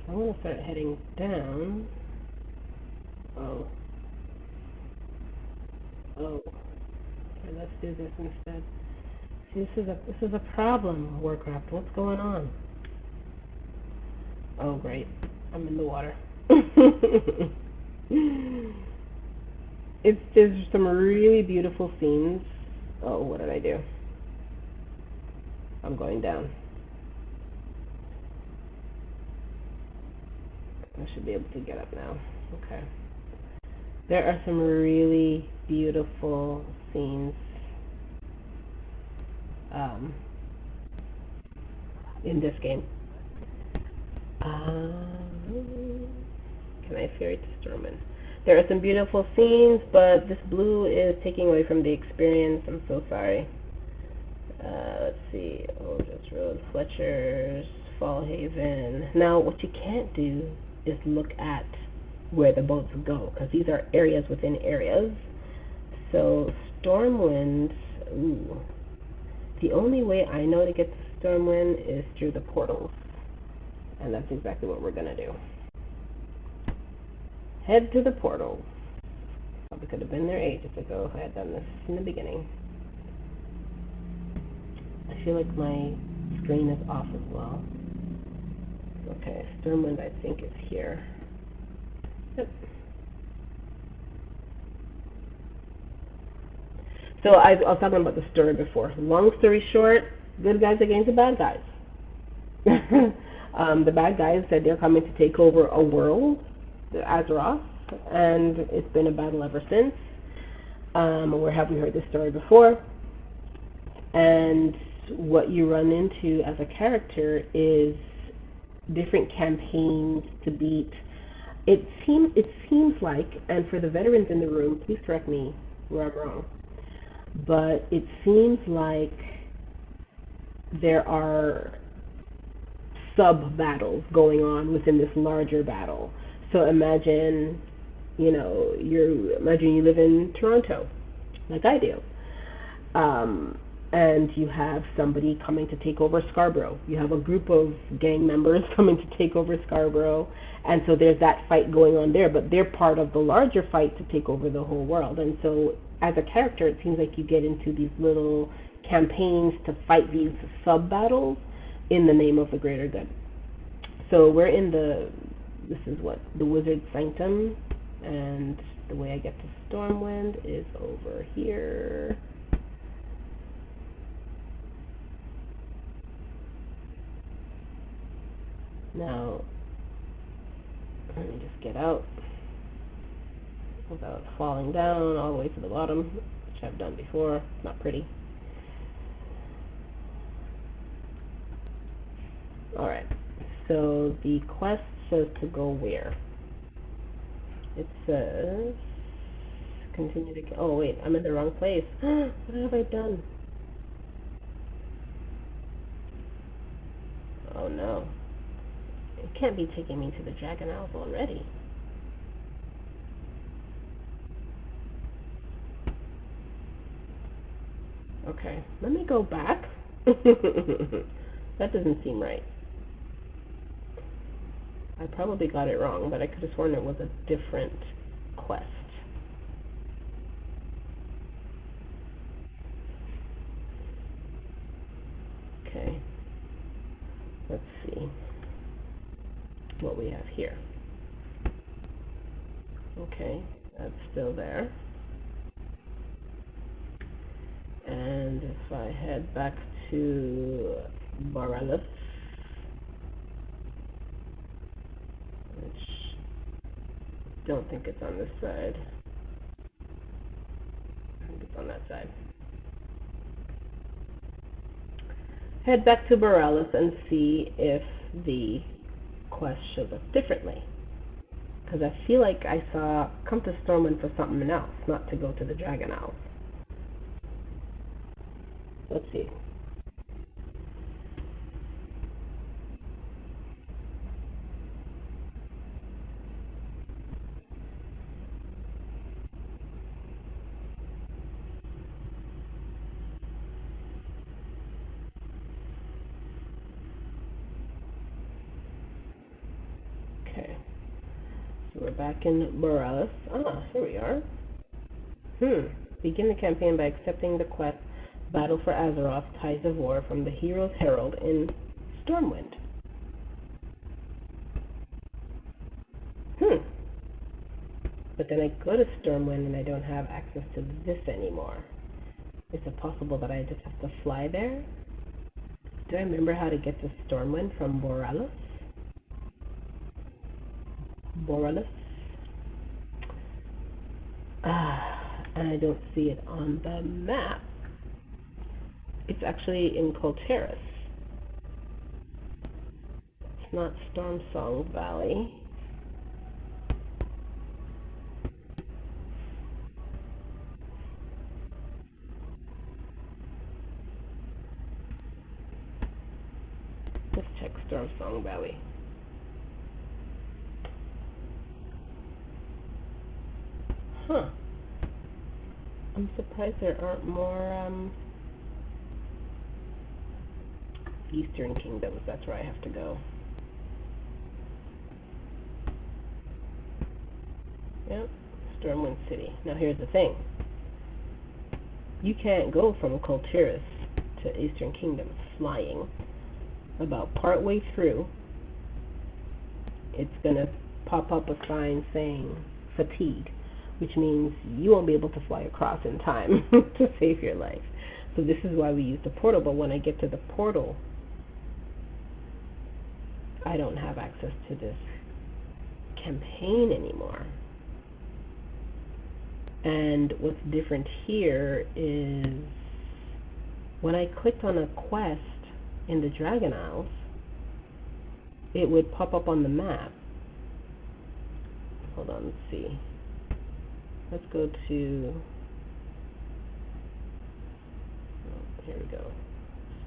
I'm going to start heading down. Oh. Okay, let's do this instead. See, this is a problem, Warcraft. What's going on? Oh, great. I'm in the water. There's some really beautiful scenes. Oh, what did I do? I'm going down. I should be able to get up now. Okay. There are some really beautiful scenes in this game. Can I ferry to Stormwind? There are some beautiful scenes, but this blue is taking away from the experience. I'm so sorry. Let's see. Oldest Road, Fletcher's, Fallhaven. Now, what you can't do is look at where the boats go, because these are areas within areas. So, Stormwind, ooh. The only way I know to get to Stormwind is through the portals. And that's exactly what we're going to do. Head to the portal. Probably could have been there ages ago if I had done this in the beginning. I feel like my screen is off as well. Okay, Stormwind I think is here. Yep. So I was talking about the story before. Long story short, good guys against the bad guys. The bad guys said they're coming to take over a world, the Azeroth, and it's been a battle ever since. Where have we heard this story before? And what you run into as a character is different campaigns to beat. It seems like, and for the veterans in the room, please correct me where I'm wrong, but it seems like there are sub-battles going on within this larger battle. So imagine you live in Toronto, like I do. And you have somebody coming to take over Scarborough. You have a group of gang members coming to take over Scarborough, and so there's that fight going on there, but they're part of the larger fight to take over the whole world. And so as a character, it seems like you get into these little campaigns to fight these sub-battles in the name of the greater good. So we're in the Wizard Sanctum, and the way I get to Stormwind is over here. Now, let me just get out. without falling down all the way to the bottom, which I've done before. Not pretty. Alright, so the quest says to go where? It says continue to... Oh wait, I'm in the wrong place. What have I done? Oh no. It can't be taking me to the Dragon Isles already. Okay, let me go back. That doesn't seem right. I probably got it wrong, but I could have sworn it was a different quest. Okay. Let's see what we have here. Okay, that's still there. And if I head back to Boralus, which don't think it's on this side. I think it's on that side. Head back to Boralus and see if the quest shows up differently. Because I feel like I saw come to Stormwind for something else, not to go to the Dragon Isles. Let's see. Okay. So we're back in Boralus. Ah, here we are. Begin the campaign by accepting the quest Battle for Azeroth, Tides of War from the Hero's Herald in Stormwind. But then I go to Stormwind and I don't have access to this anymore. Is it possible that I just have to fly there? Do I remember how to get to Stormwind from Boralus? And I don't see it on the map. It's actually in Colteris. It's not Stormsong Valley. Let's check Stormsong Valley. Huh. I'm surprised there aren't more, Eastern Kingdoms. That's where I have to go. Yep, Stormwind City. Now here's the thing. You can't go from Colteris to Eastern Kingdoms flying. About partway through, it's going to pop up a sign saying fatigue, which means you won't be able to fly across in time to save your life. So this is why we use the portal, but when I get to the portal, I don't have access to this campaign anymore. And what's different here is when I clicked on a quest in the Dragon Isles, it would pop up on the map. Hold on, let's see. Let's go to, here we go,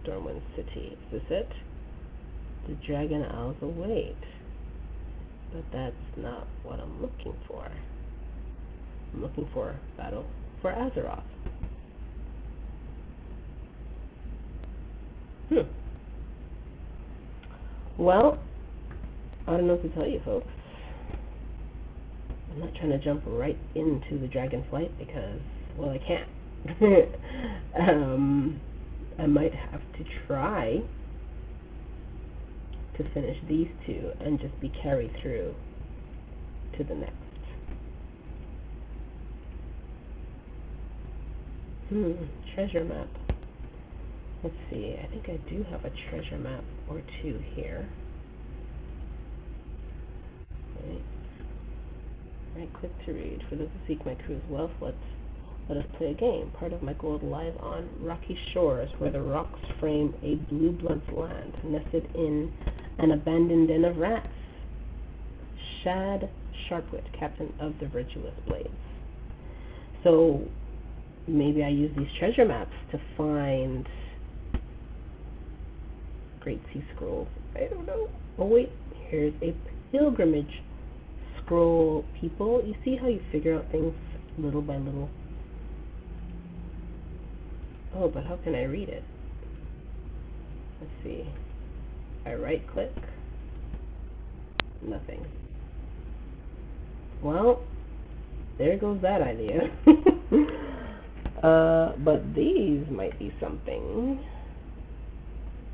Stormwind City. Is this it? The Dragon Isles await. But that's not what I'm looking for. I'm looking for Battle for Azeroth. Well, I don't know what to tell you, folks. I'm not trying to jump right into the Dragonflight because, well, I can't. I might have to try to finish these two and just be carried through to the next. Treasure map. Let's see, I think I do have a treasure map or two here. Right. Right click to read. For those who seek my crew's wealth, let us play a game. Part of my gold lies on rocky shores where the rocks frame a blue blood's land, nested in an abandoned den of rats. Shad Sharpwit, captain of the Virtuous Blades. So maybe I use these treasure maps to find Great Sea Scrolls. I don't know. Oh wait, here's a pilgrimage scroll, people. You see how you figure out things little by little? Oh, but how can I read it? Let's see. I right click. Nothing. Well, there goes that idea. But these might be something.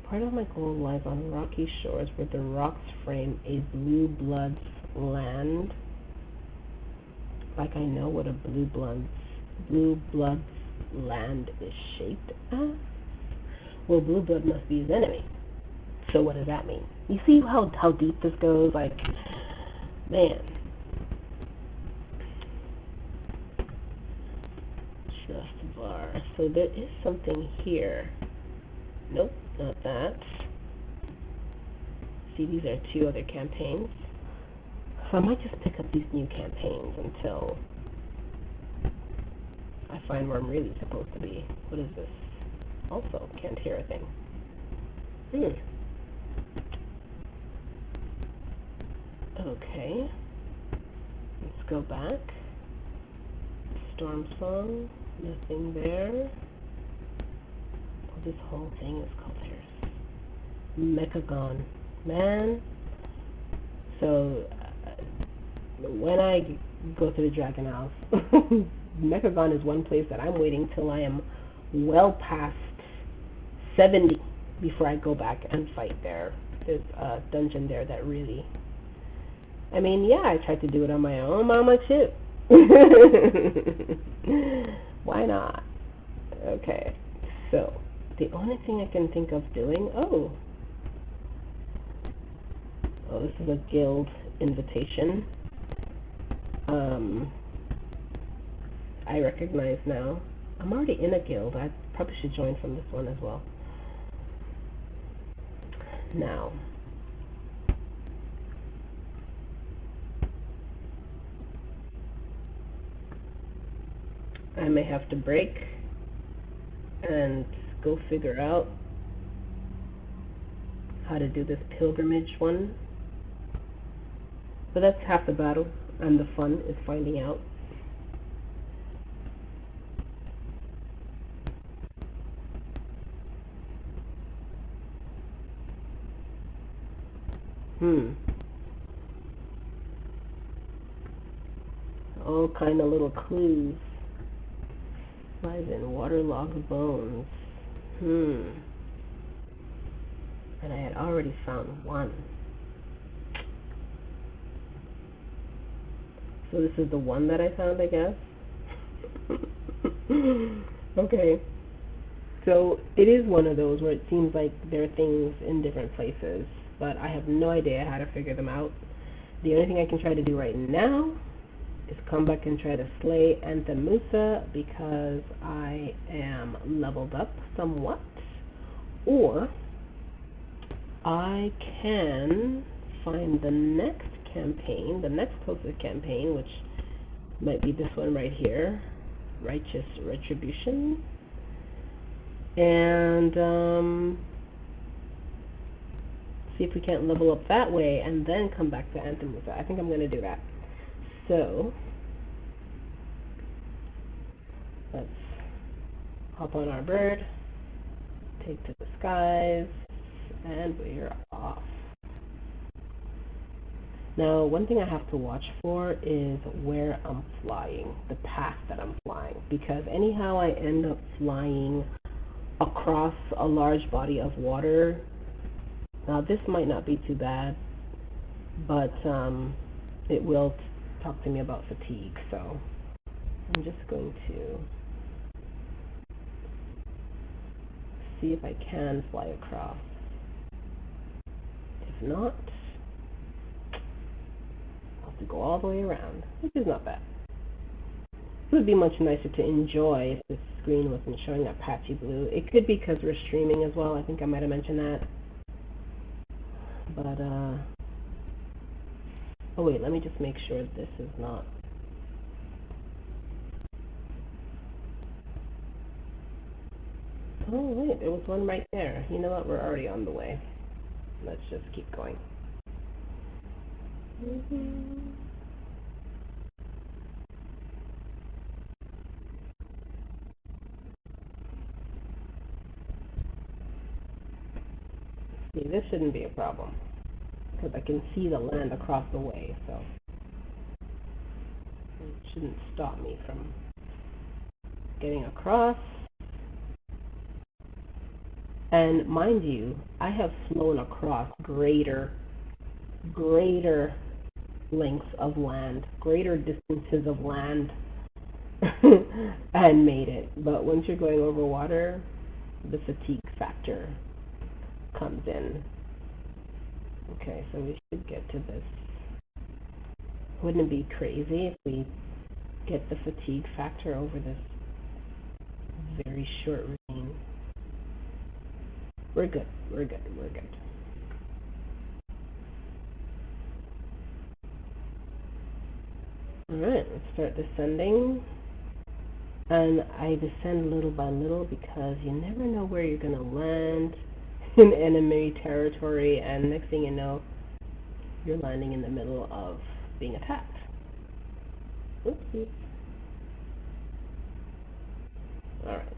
Part of my goal lies on rocky shores where the rocks frame a blue blood's land. Like I know what a blue blood's land is shaped as. Well, blue blood must be his enemy. So what does that mean? You see how deep this goes? Like, man. Just bar. So there is something here. Nope, not that. See, these are 2 other campaigns. So I might just pick up these new campaigns until I find where I'm really supposed to be. What is this? Also, can't hear a thing. Okay. Let's go back. Storm Song. Nothing there. Oh, this whole thing is called Harris. Mechagon. Man. So, when I go to the Dragon House, Mechagon is one place that I'm waiting till I am well past 70 before I go back and fight there. There's a dungeon there that really... I mean, yeah, I tried to do it on my own. Mama too. Why not? Okay, so the only thing I can think of doing... Oh, this is a guild invitation. I recognize now. I'm already in a guild. I probably should join from this one as well. Now, I may have to break and go figure out how to do this pilgrimage one. But that's half the battle, and the fun is finding out. All kind of little clues. Lies in waterlogged bones. And I had already found one. So this is the one that I found, I guess? Okay. So it is one of those where it seems like there are things in different places, but I have no idea how to figure them out. The only thing I can try to do right now is come back and try to slay Anthemusa because I am leveled up somewhat. Or I can find the next campaign, the next closest campaign, which might be this one right here, Righteous Retribution, and see if we can't level up that way and then come back to Anthemusa. I think I'm going to do that. So let's hop on our bird, take to the skies, and we're off. Now, one thing I have to watch for is where I'm flying, the path that I'm flying, because anyhow I end up flying across a large body of water. Now, this might not be too bad, but it will talk to me about fatigue, so I'm just going to see if I can fly across. If not, I'll have to go all the way around, which is not bad. It would be much nicer to enjoy if the screen wasn't showing that patchy blue. It could be because we're streaming as well. I think I might have mentioned that. But, oh wait, let me just make sure this is not. Oh wait, there was one right there. You know what, we're already on the way. Let's just keep going. See, this shouldn't be a problem, because I can see the land across the way, so it shouldn't stop me from getting across. And mind you, I have flown across greater lengths of land, greater distances of land, and made it. But once you're going over water, the fatigue factor comes in. Okay, so we should get to this. Wouldn't it be crazy if we get the fatigue factor over this very short ravine? We're good. Alright, let's start descending. And I descend little by little because you never know where you're going to land in enemy territory, and next thing you know, you're landing in the middle of being attacked. Oopsie. Alright.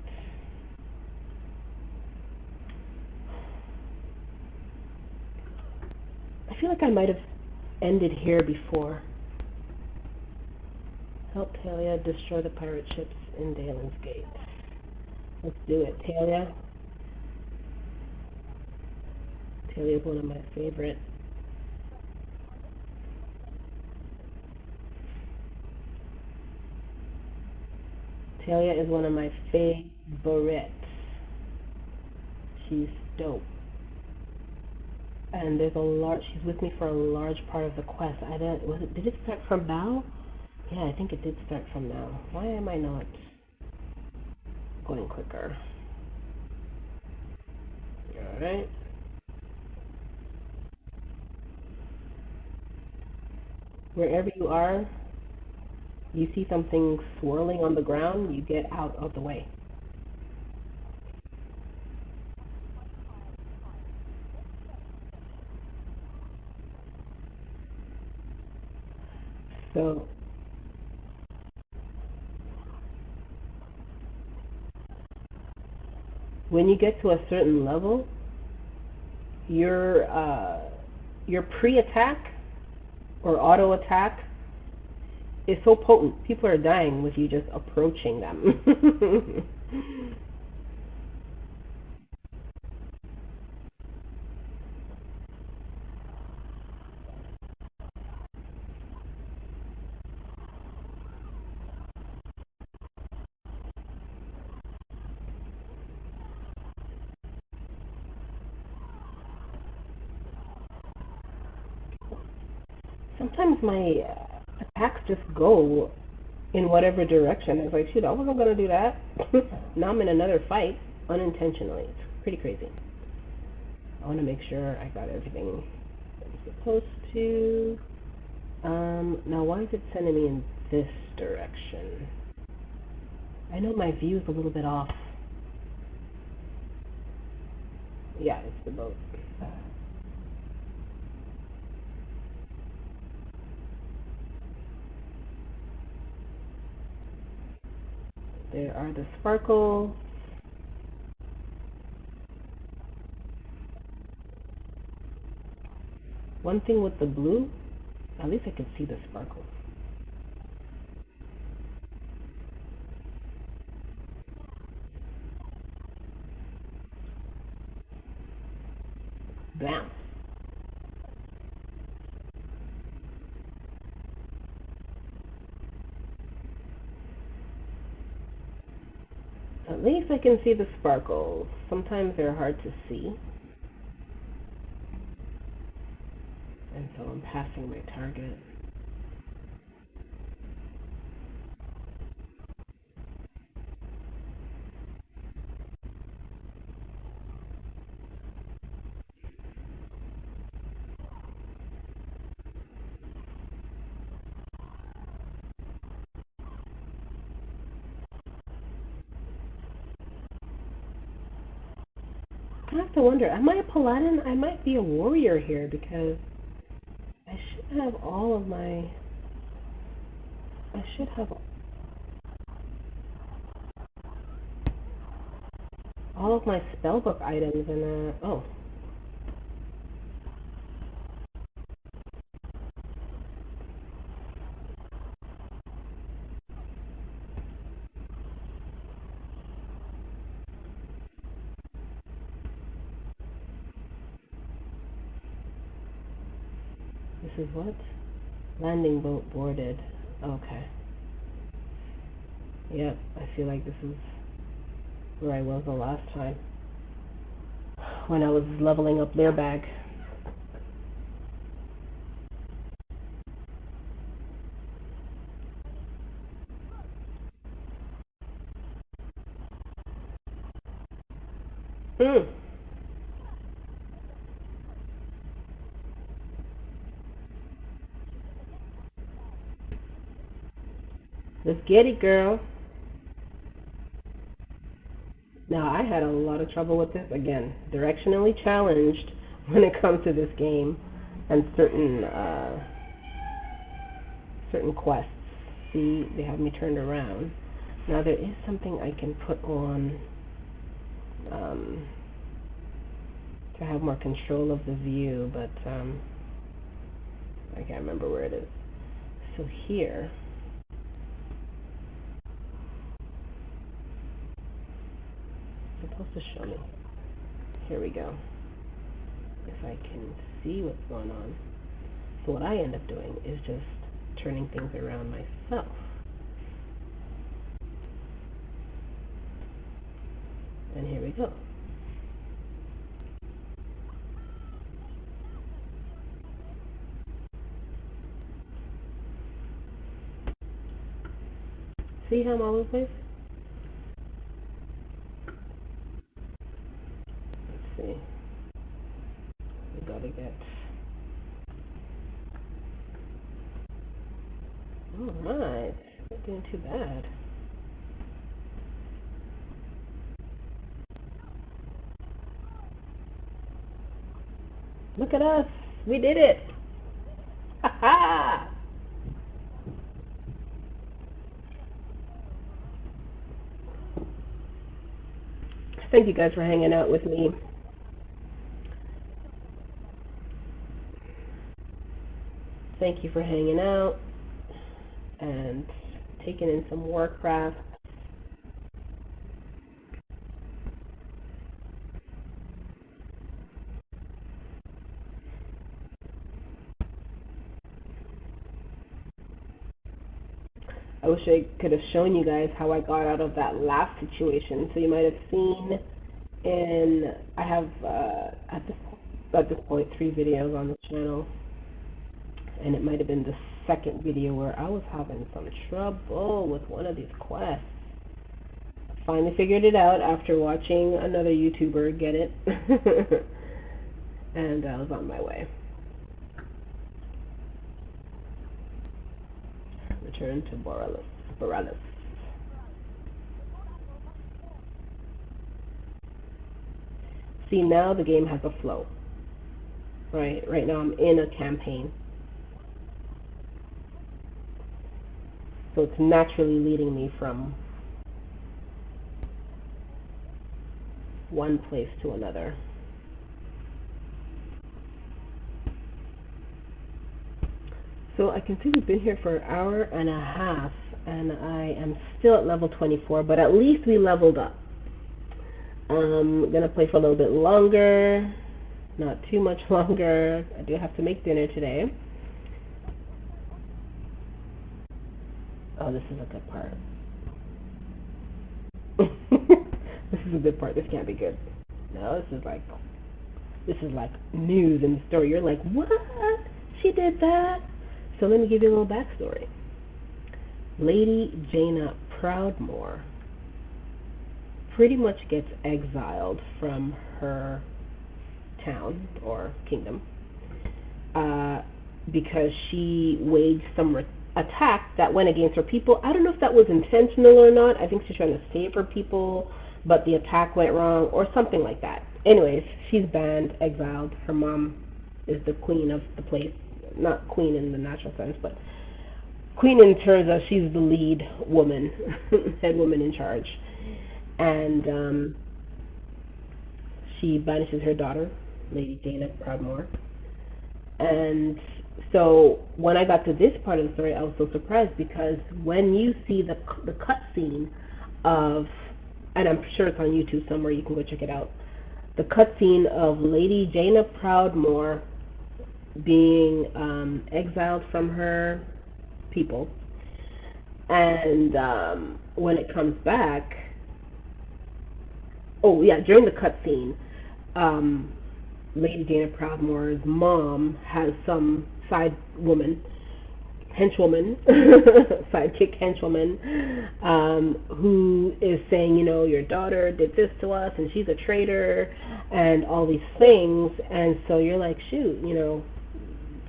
I feel like I might have ended here before. Help Talia destroy the pirate ships in Dalen's Gate. Let's do it, Talia. Talia's one of my favorite. Talia is one of my favorites. She's dope. And there's she's with me for a large part of the quest. Did it start from now? Yeah, I think it did start from now. Why am I not going quicker? Alright. Wherever you are, you see something swirling on the ground, you get out of the way. So, when you get to a certain level, your pre-attack or auto-attack is so potent. People are dying with you just approaching them. Sometimes my attacks just go in whatever direction. It's like, shoot, I wasn't going to do that. Now I'm in another fight unintentionally. It's pretty crazy. I want to make sure I got everything I'm supposed to. Now why is it sending me in this direction? I know my view is a little bit off. Yeah, it's the boat. There are the sparkles. One thing with the blue, at least I can see the sparkles. Bam. At least I can see the sparkles. Sometimes they're hard to see. And so I'm passing my target. have to wonder, am I a paladin? I might be a warrior here because I should have all of my... I should have all of my spellbook items and, oh. This is what? Landing boat boarded. Okay. Yep, I feel like this is where I was the last time when I was leveling up their bag. Let's get it, girl. Now, I had a lot of trouble with this. Again, directionally challenged when it comes to this game and certain quests. See, they have me turned around. Now, there is something I can put on to have more control of the view, but I can't remember where it is. So here, it's supposed to show me. Here we go. If I can see what's going on. So what I end up doing is just turning things around myself. And here we go. See how I'm all over the place? Let's see. We gotta get... Alright, not doing too bad. Look at us! We did it! Ha ha! Thank you guys for hanging out with me. Thank you for hanging out and taking in some Warcraft. I wish I could have shown you guys how I got out of that last situation. So you might have seen I have at this point 3 videos on the channel, and it might have been the second video where I was having some trouble with one of these quests. I finally figured it out after watching another YouTuber get it, and I was on my way. Return to Boralus. See, now the game has a flow. Right now I'm in a campaign. So it's naturally leading me from one place to another. So I can see we've been here for an hour and a half, and I am still at level 24, but at least we leveled up. I'm going to play for a little bit longer, not too much longer. I do have to make dinner today. Oh, this is a good part. This is a good part. This can't be good. No, this is like news in the story. You're like, what? She did that? So let me give you a little backstory. Lady Jaina Proudmoore pretty much gets exiled from her town or kingdom because she waged some attack that went against her people. I don't know if that was intentional or not. I think she's trying to save her people, but the attack went wrong or something like that. Anyways, she's banned, exiled. Her mom is the queen of the place. Not queen in the natural sense, but queen in terms of she's the lead woman, head woman in charge. And she banishes her daughter, Lady Jaina Proudmoore. And so when I got to this part of the story, I was so surprised because when you see the cut scene of, and I'm sure it's on YouTube somewhere, you can go check it out. The cut scene of Lady Jaina Proudmoore being exiled from her people, and when it comes back, oh yeah, during the cut scene, um, Lady Jaina Proudmoore's mom has some side woman, henchwoman, sidekick henchwoman, who is saying, you know, your daughter did this to us and she's a traitor and all these things. And so you're like, shoot, you know,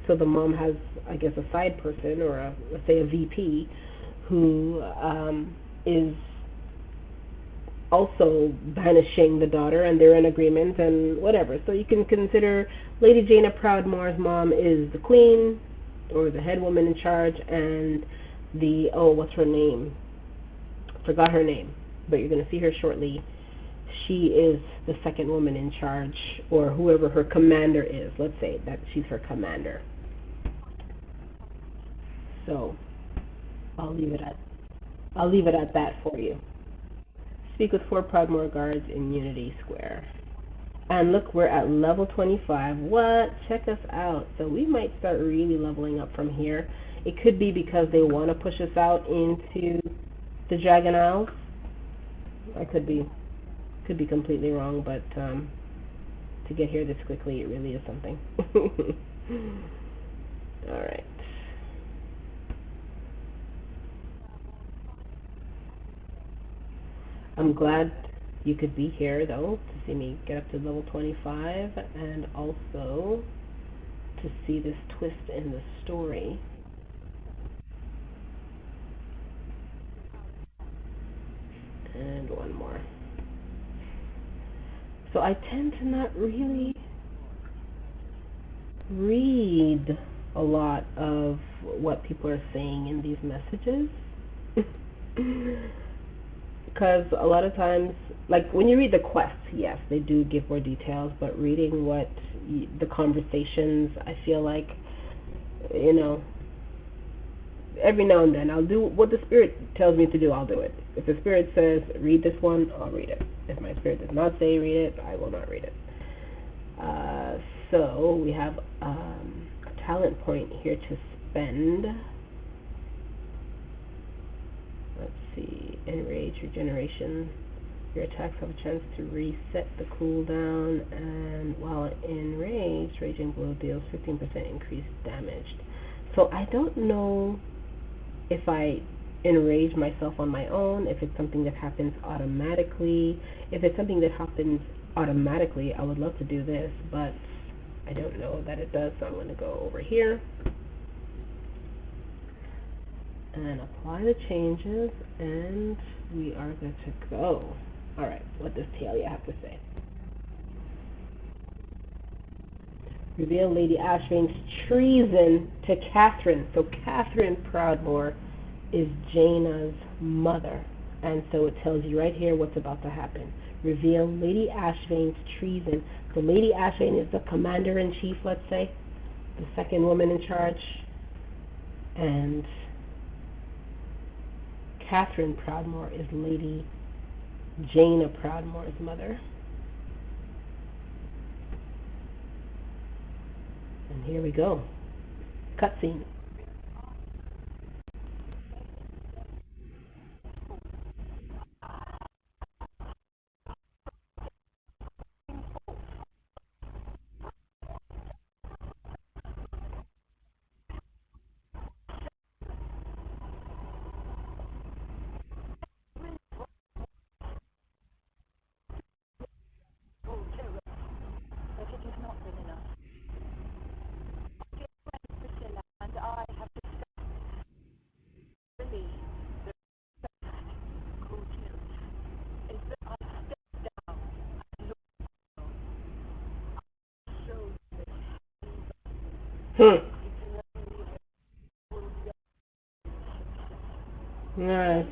so the mom has, I guess, a side person or let's say a VP who is also banishing the daughter, and they're in agreement and whatever. So you can consider Lady Jaina Proudmoore's mom is the queen or the head woman in charge, and the, oh, what's her name? Forgot her name, but you're going to see her shortly. She is the second woman in charge, or whoever her commander is. Let's say that she's her commander. So I'll leave it at that for you. Speak with 4 Proudmoore guards in Unity Square. And look, we're at level 25. What? Check us out. So we might start really leveling up from here. It could be because they want to push us out into the Dragon Isles. I could be completely wrong, but to get here this quickly, it really is something. All right. I'm glad you could be here, though, to see me get up to level 25, and also to see this twist in the story. And one more. So I tend to not really read a lot of what people are saying in these messages. Because a lot of times, like when you read the quests, yes, they do give more details, but reading the conversations, I feel like, you know, every now and then I'll do what the spirit tells me to do. I'll do it. If the spirit says read this one, I'll read it. If my spirit does not say read it, I will not read it. So we have a talent point here to spend. Let's see, enrage, regeneration. Your attacks have a chance to reset the cooldown, and while enraged, Raging Blow deals 15% increased damage. So I don't know if I enrage myself on my own, if it's something that happens automatically. If it's something that happens automatically, I would love to do this, but I don't know that it does, so I'm going to go over here and apply the changes, and we are good to go. Alright, what does Talia have to say? Reveal Lady Ashvane's treason to Catherine. So Catherine Proudmoore is Jaina's mother, and so it tells you right here what's about to happen. Reveal Lady Ashvane's treason. So Lady Ashvane is the commander-in-chief, let's say, the second woman in charge, and Catherine Proudmoore is Lady Jaina Proudmoore's mother. And here we go. Cutscene. Hmm. Nice.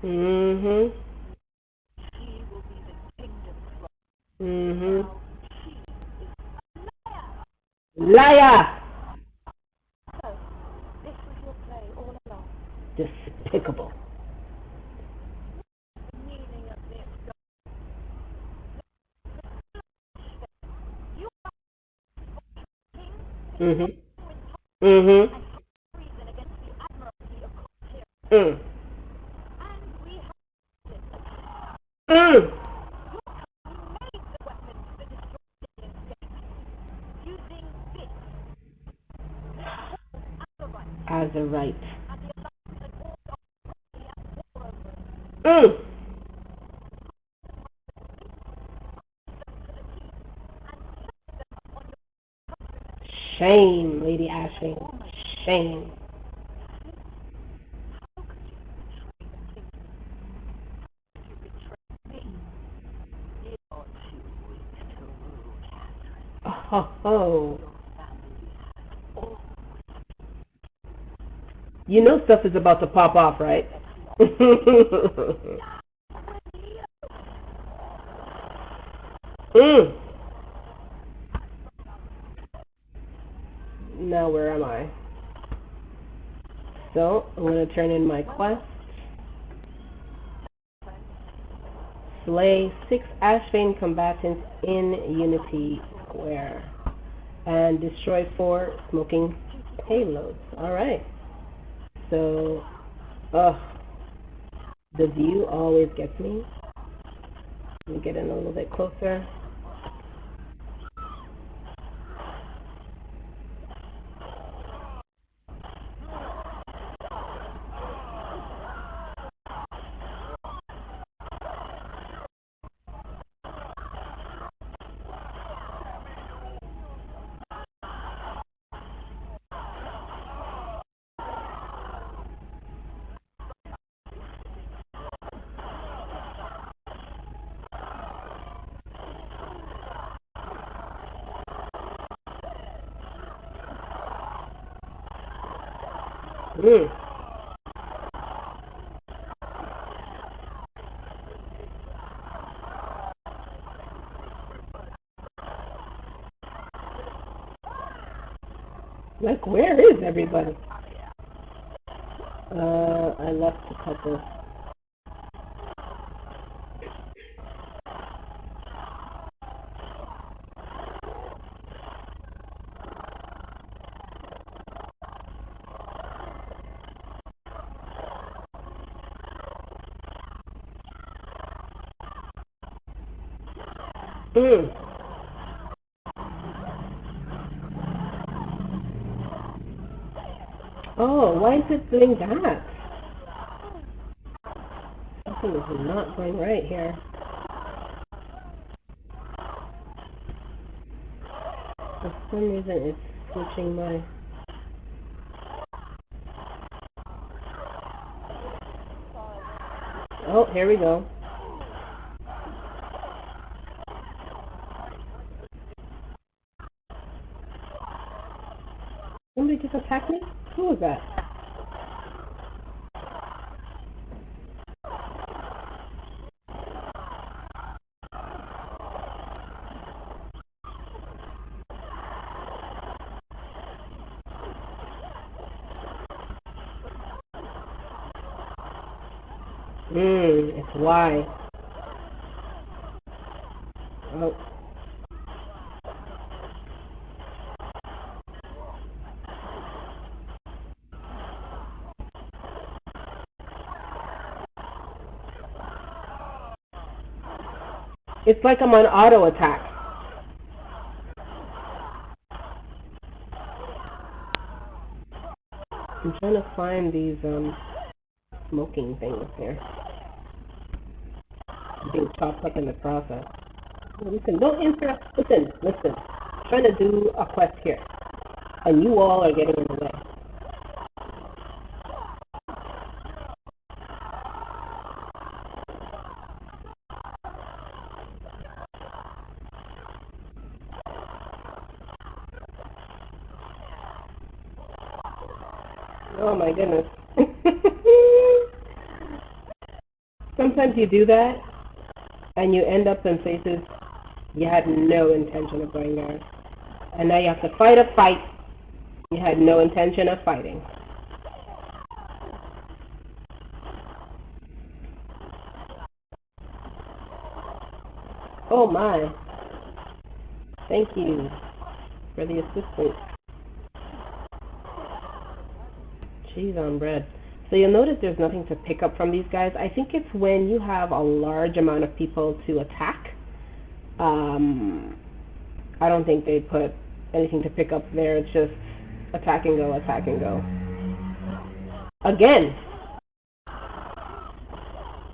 Mhm. Mhm. Liar. Despicable. Mhm. Mhm. Mm. Mm. As a right. Mm. Shame, Lady Ashling. Shame. Oh, oh. You know stuff is about to pop off, right? Mm. Now where am I? So I'm gonna turn in my quest. Slay 6 Ashvane combatants in Unity Square. And destroy 4 smoking payloads. Alright. So, the view always gets me. Let me get in a little bit closer. Mm. Like, where is everybody? I left to cut this. Mm. Oh, why is it doing that? Something is not going right here. For some reason, it's switching my. Oh, here we go. Somebody just attacked me? Who was that? It's Y. Oh. It's like I'm on auto attack. I'm trying to find these smoking things here. I'm being chopped up in the process. Listen, don't interrupt. Listen. I'm trying to do a quest here, and you all are getting in the way. Oh my goodness. Sometimes you do that and you end up in places you had no intention of going there. And now you have to fight a fight you had no intention of fighting. Oh my. Thank you for the assistance. Cheese on bread. So you'll notice there's nothing to pick up from these guys. I think it's when you have a large amount of people to attack. I don't think they put anything to pick up there. It's just attack and go, attack and go. Again,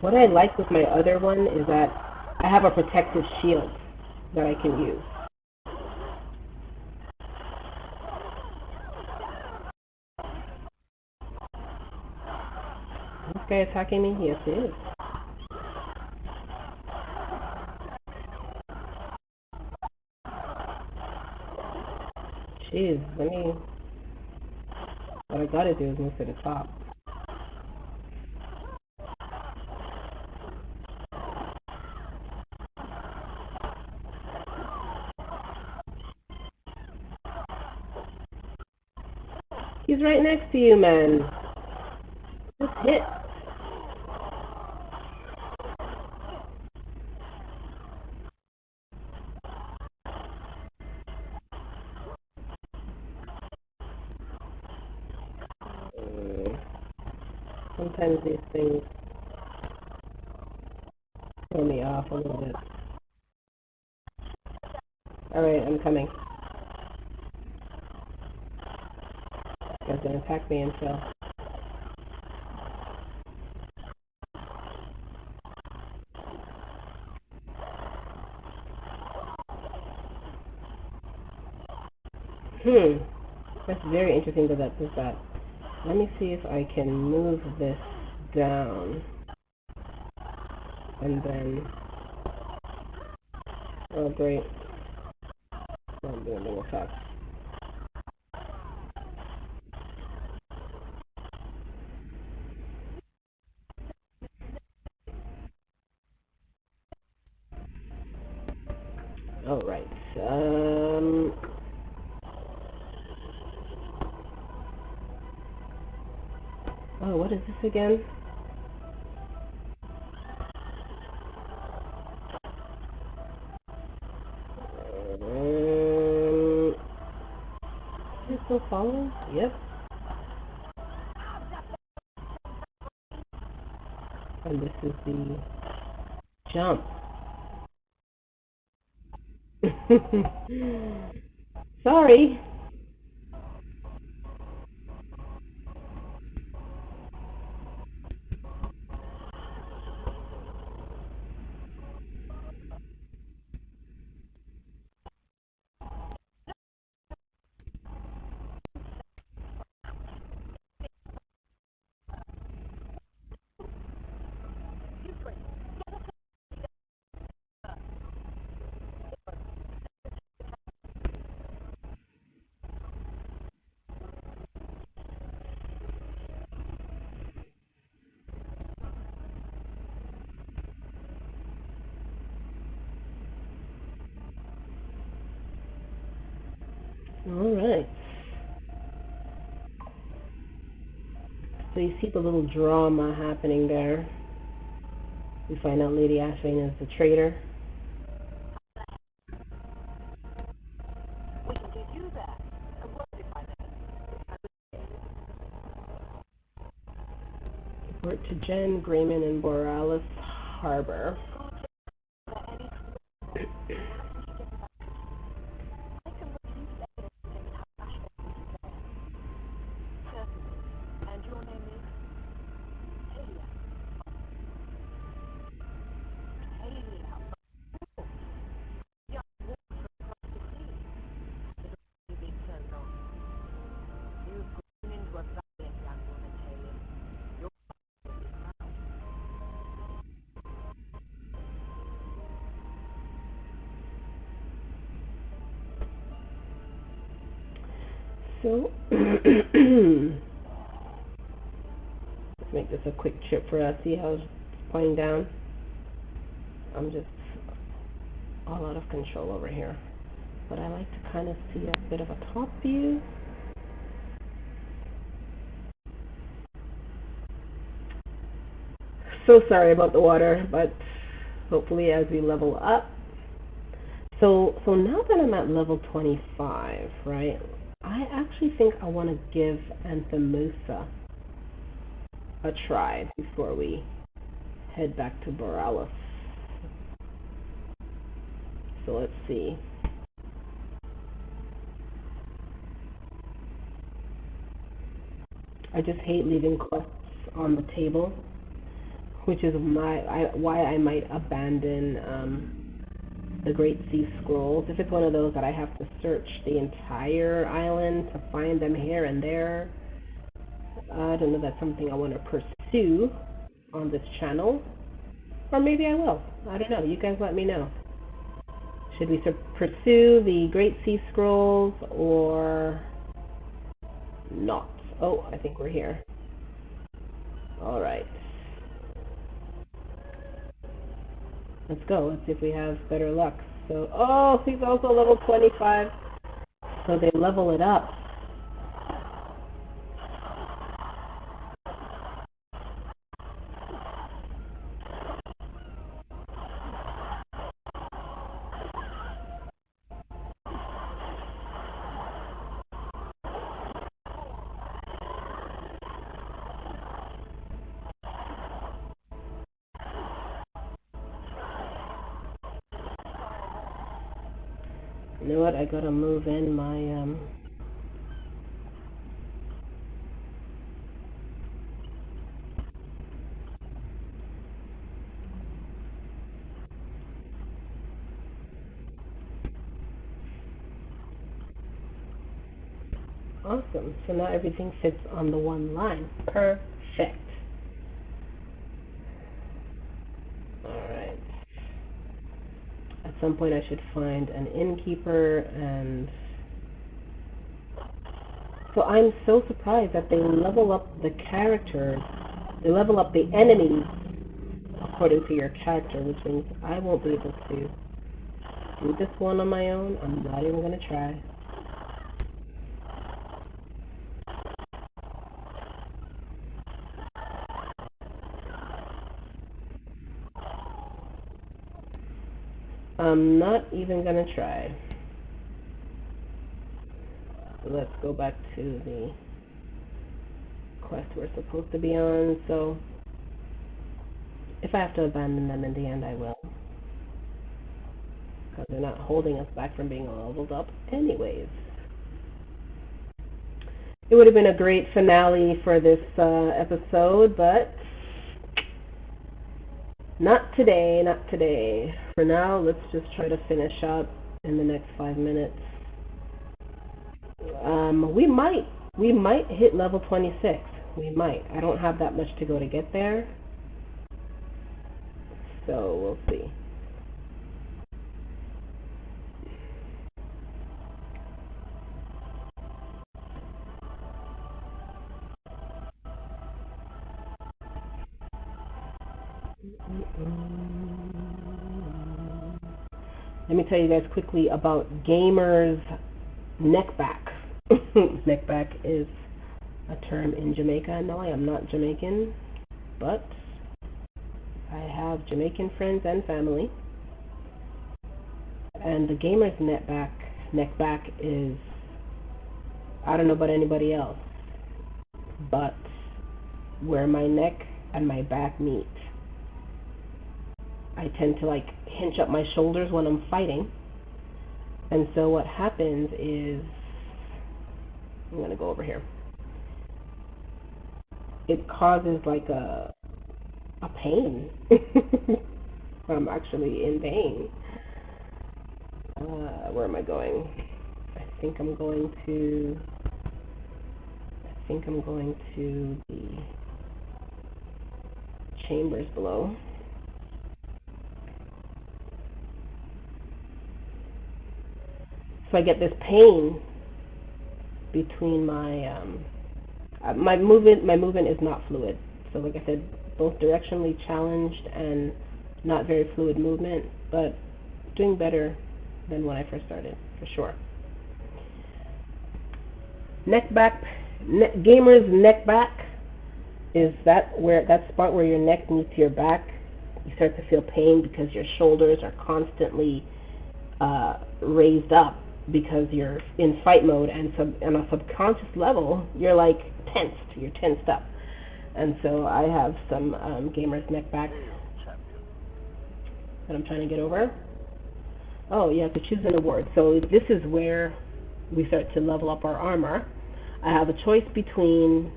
what I like with my other one is that I have a protective shield that I can use. This guy attacking me? Yes, he is. Jeez, what I gotta do is move to the top. He's right next to you, man. Just hit. Sometimes these things throw me off a little bit. Alright, I'm coming. This guy's gonna attack me and fail. That's very interesting that that does that. Let me see if I can move this down. And then... Oh, great. I'm doing a little attack. Alright. Oh, what is this again? Is it still following? Yep. And this is the jump. Sorry. Alright. So you see the little drama happening there. We find out Lady Ashvane is the traitor. Report to Jen, Grayman, and Borealis Harbor. So, make this a quick trip for us. See how it's pointing down? I'm just all out of control over here. But I like to kind of see a bit of a top view. So sorry about the water, but hopefully as we level up. So now that I'm at level 25, right, I actually think I want to give Anthemusa a try before we head back to Boralus. So let's see. I just hate leaving quests on the table, which is why I might abandon the Great Sea Scrolls. If it's one of those that I have to search the entire island to find them here and there, I don't know if that's something I want to pursue on this channel. Or maybe I will. I don't know. You guys let me know. Should we pursue the Great Sea Scrolls or not? Oh, I think we're here. Alright. Let's go. Let's see if we have better luck. So, oh, he's also level 25. So they level it up. You know what? I gotta move in my Awesome. So now everything fits on the one line. Perfect. Alright. At some point I should find an innkeeper, and so I'm so surprised that they level up the characters. They level up the enemies according to your character, which means I won't be able to do this one on my own. I'm not even gonna try. I'm not even gonna try. So let's go back to the quest we're supposed to be on. So if I have to abandon them in the end, I will. Because they're not holding us back from being leveled up anyways. It would have been a great finale for this episode, but not today, not today. For now, let's just try to finish up in the next 5 minutes. We might hit level 26. We might. I don't have that much to go to get there. So we'll see. Let me tell you guys quickly about Gamer's neckback. Neckback is a term in Jamaica. No, I am not Jamaican, but I have Jamaican friends and family. And the Gamer's neckback is, I don't know about anybody else, but where my neck and my back meet, I tend to like hinge up my shoulders when I'm fighting. And so what happens is, I'm going to go over here. It causes like a pain. I'm actually in pain. Where am I going? I think I'm going to the chambers below. So I get this pain between my movement is not fluid. So like I said, both directionally challenged and not very fluid movement, but doing better than when I first started, for sure. Neck back, gamer's neck back is that spot where your neck meets your back. You start to feel pain because your shoulders are constantly raised up because you're in fight mode, and on a subconscious level, you're like you're tensed up. And so I have some gamer's neck back that I'm trying to get over. Oh, you have to choose an award. So this is where we start to level up our armor. I have a choice between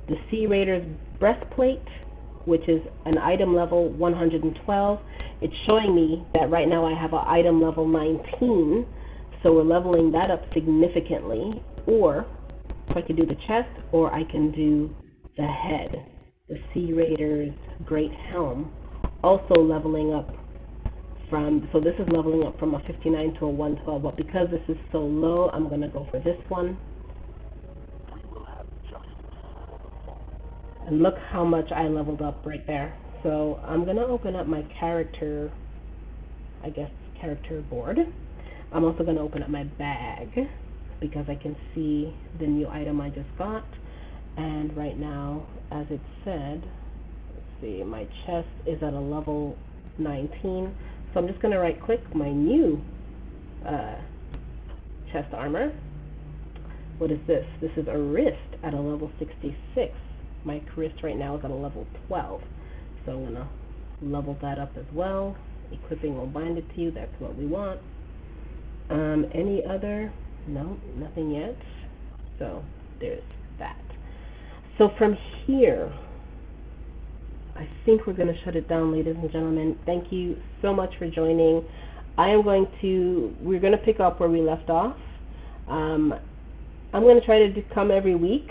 the Sea Raider's breastplate, which is an item level 112. It's showing me that right now I have an item level 19, so we're leveling that up significantly. Or so I can do the chest, or I can do the head, the Sea Raider's great helm, also leveling up so this is leveling up from a 59 to a 112, but because this is so low, I'm going to go for this one. And look how much I leveled up right there. So I'm going to open up my character board. I'm also going to open up my bag because I can see the new item I just got. And right now, as it said, let's see, my chest is at a level 19. So I'm just going to right click my new chest armor. What is this? This is a wrist at a level 66. My wrist right now is at a level 12. So I'm going to level that up as well. Equipping will bind it to you. That's what we want. Any other? No, nothing yet. So there's that. So from here, I think we're going to shut it down, ladies and gentlemen. Thank you so much for joining. We're going to pick up where we left off. I'm going to try to come every week.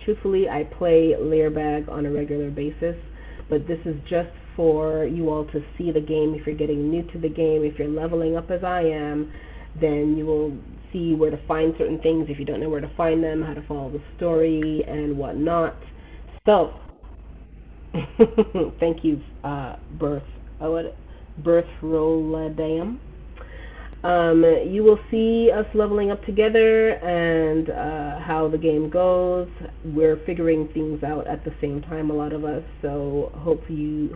Truthfully, I play Leerbag on a regular basis, but this is just for you all to see the game. If you're getting new to the game, if you're leveling up as I am, then you will see where to find certain things. If you don't know where to find them, how to follow the story and whatnot. So, thank you, Birth Roladam. You will see us leveling up together and how the game goes. We're figuring things out at the same time, a lot of us. So hopefully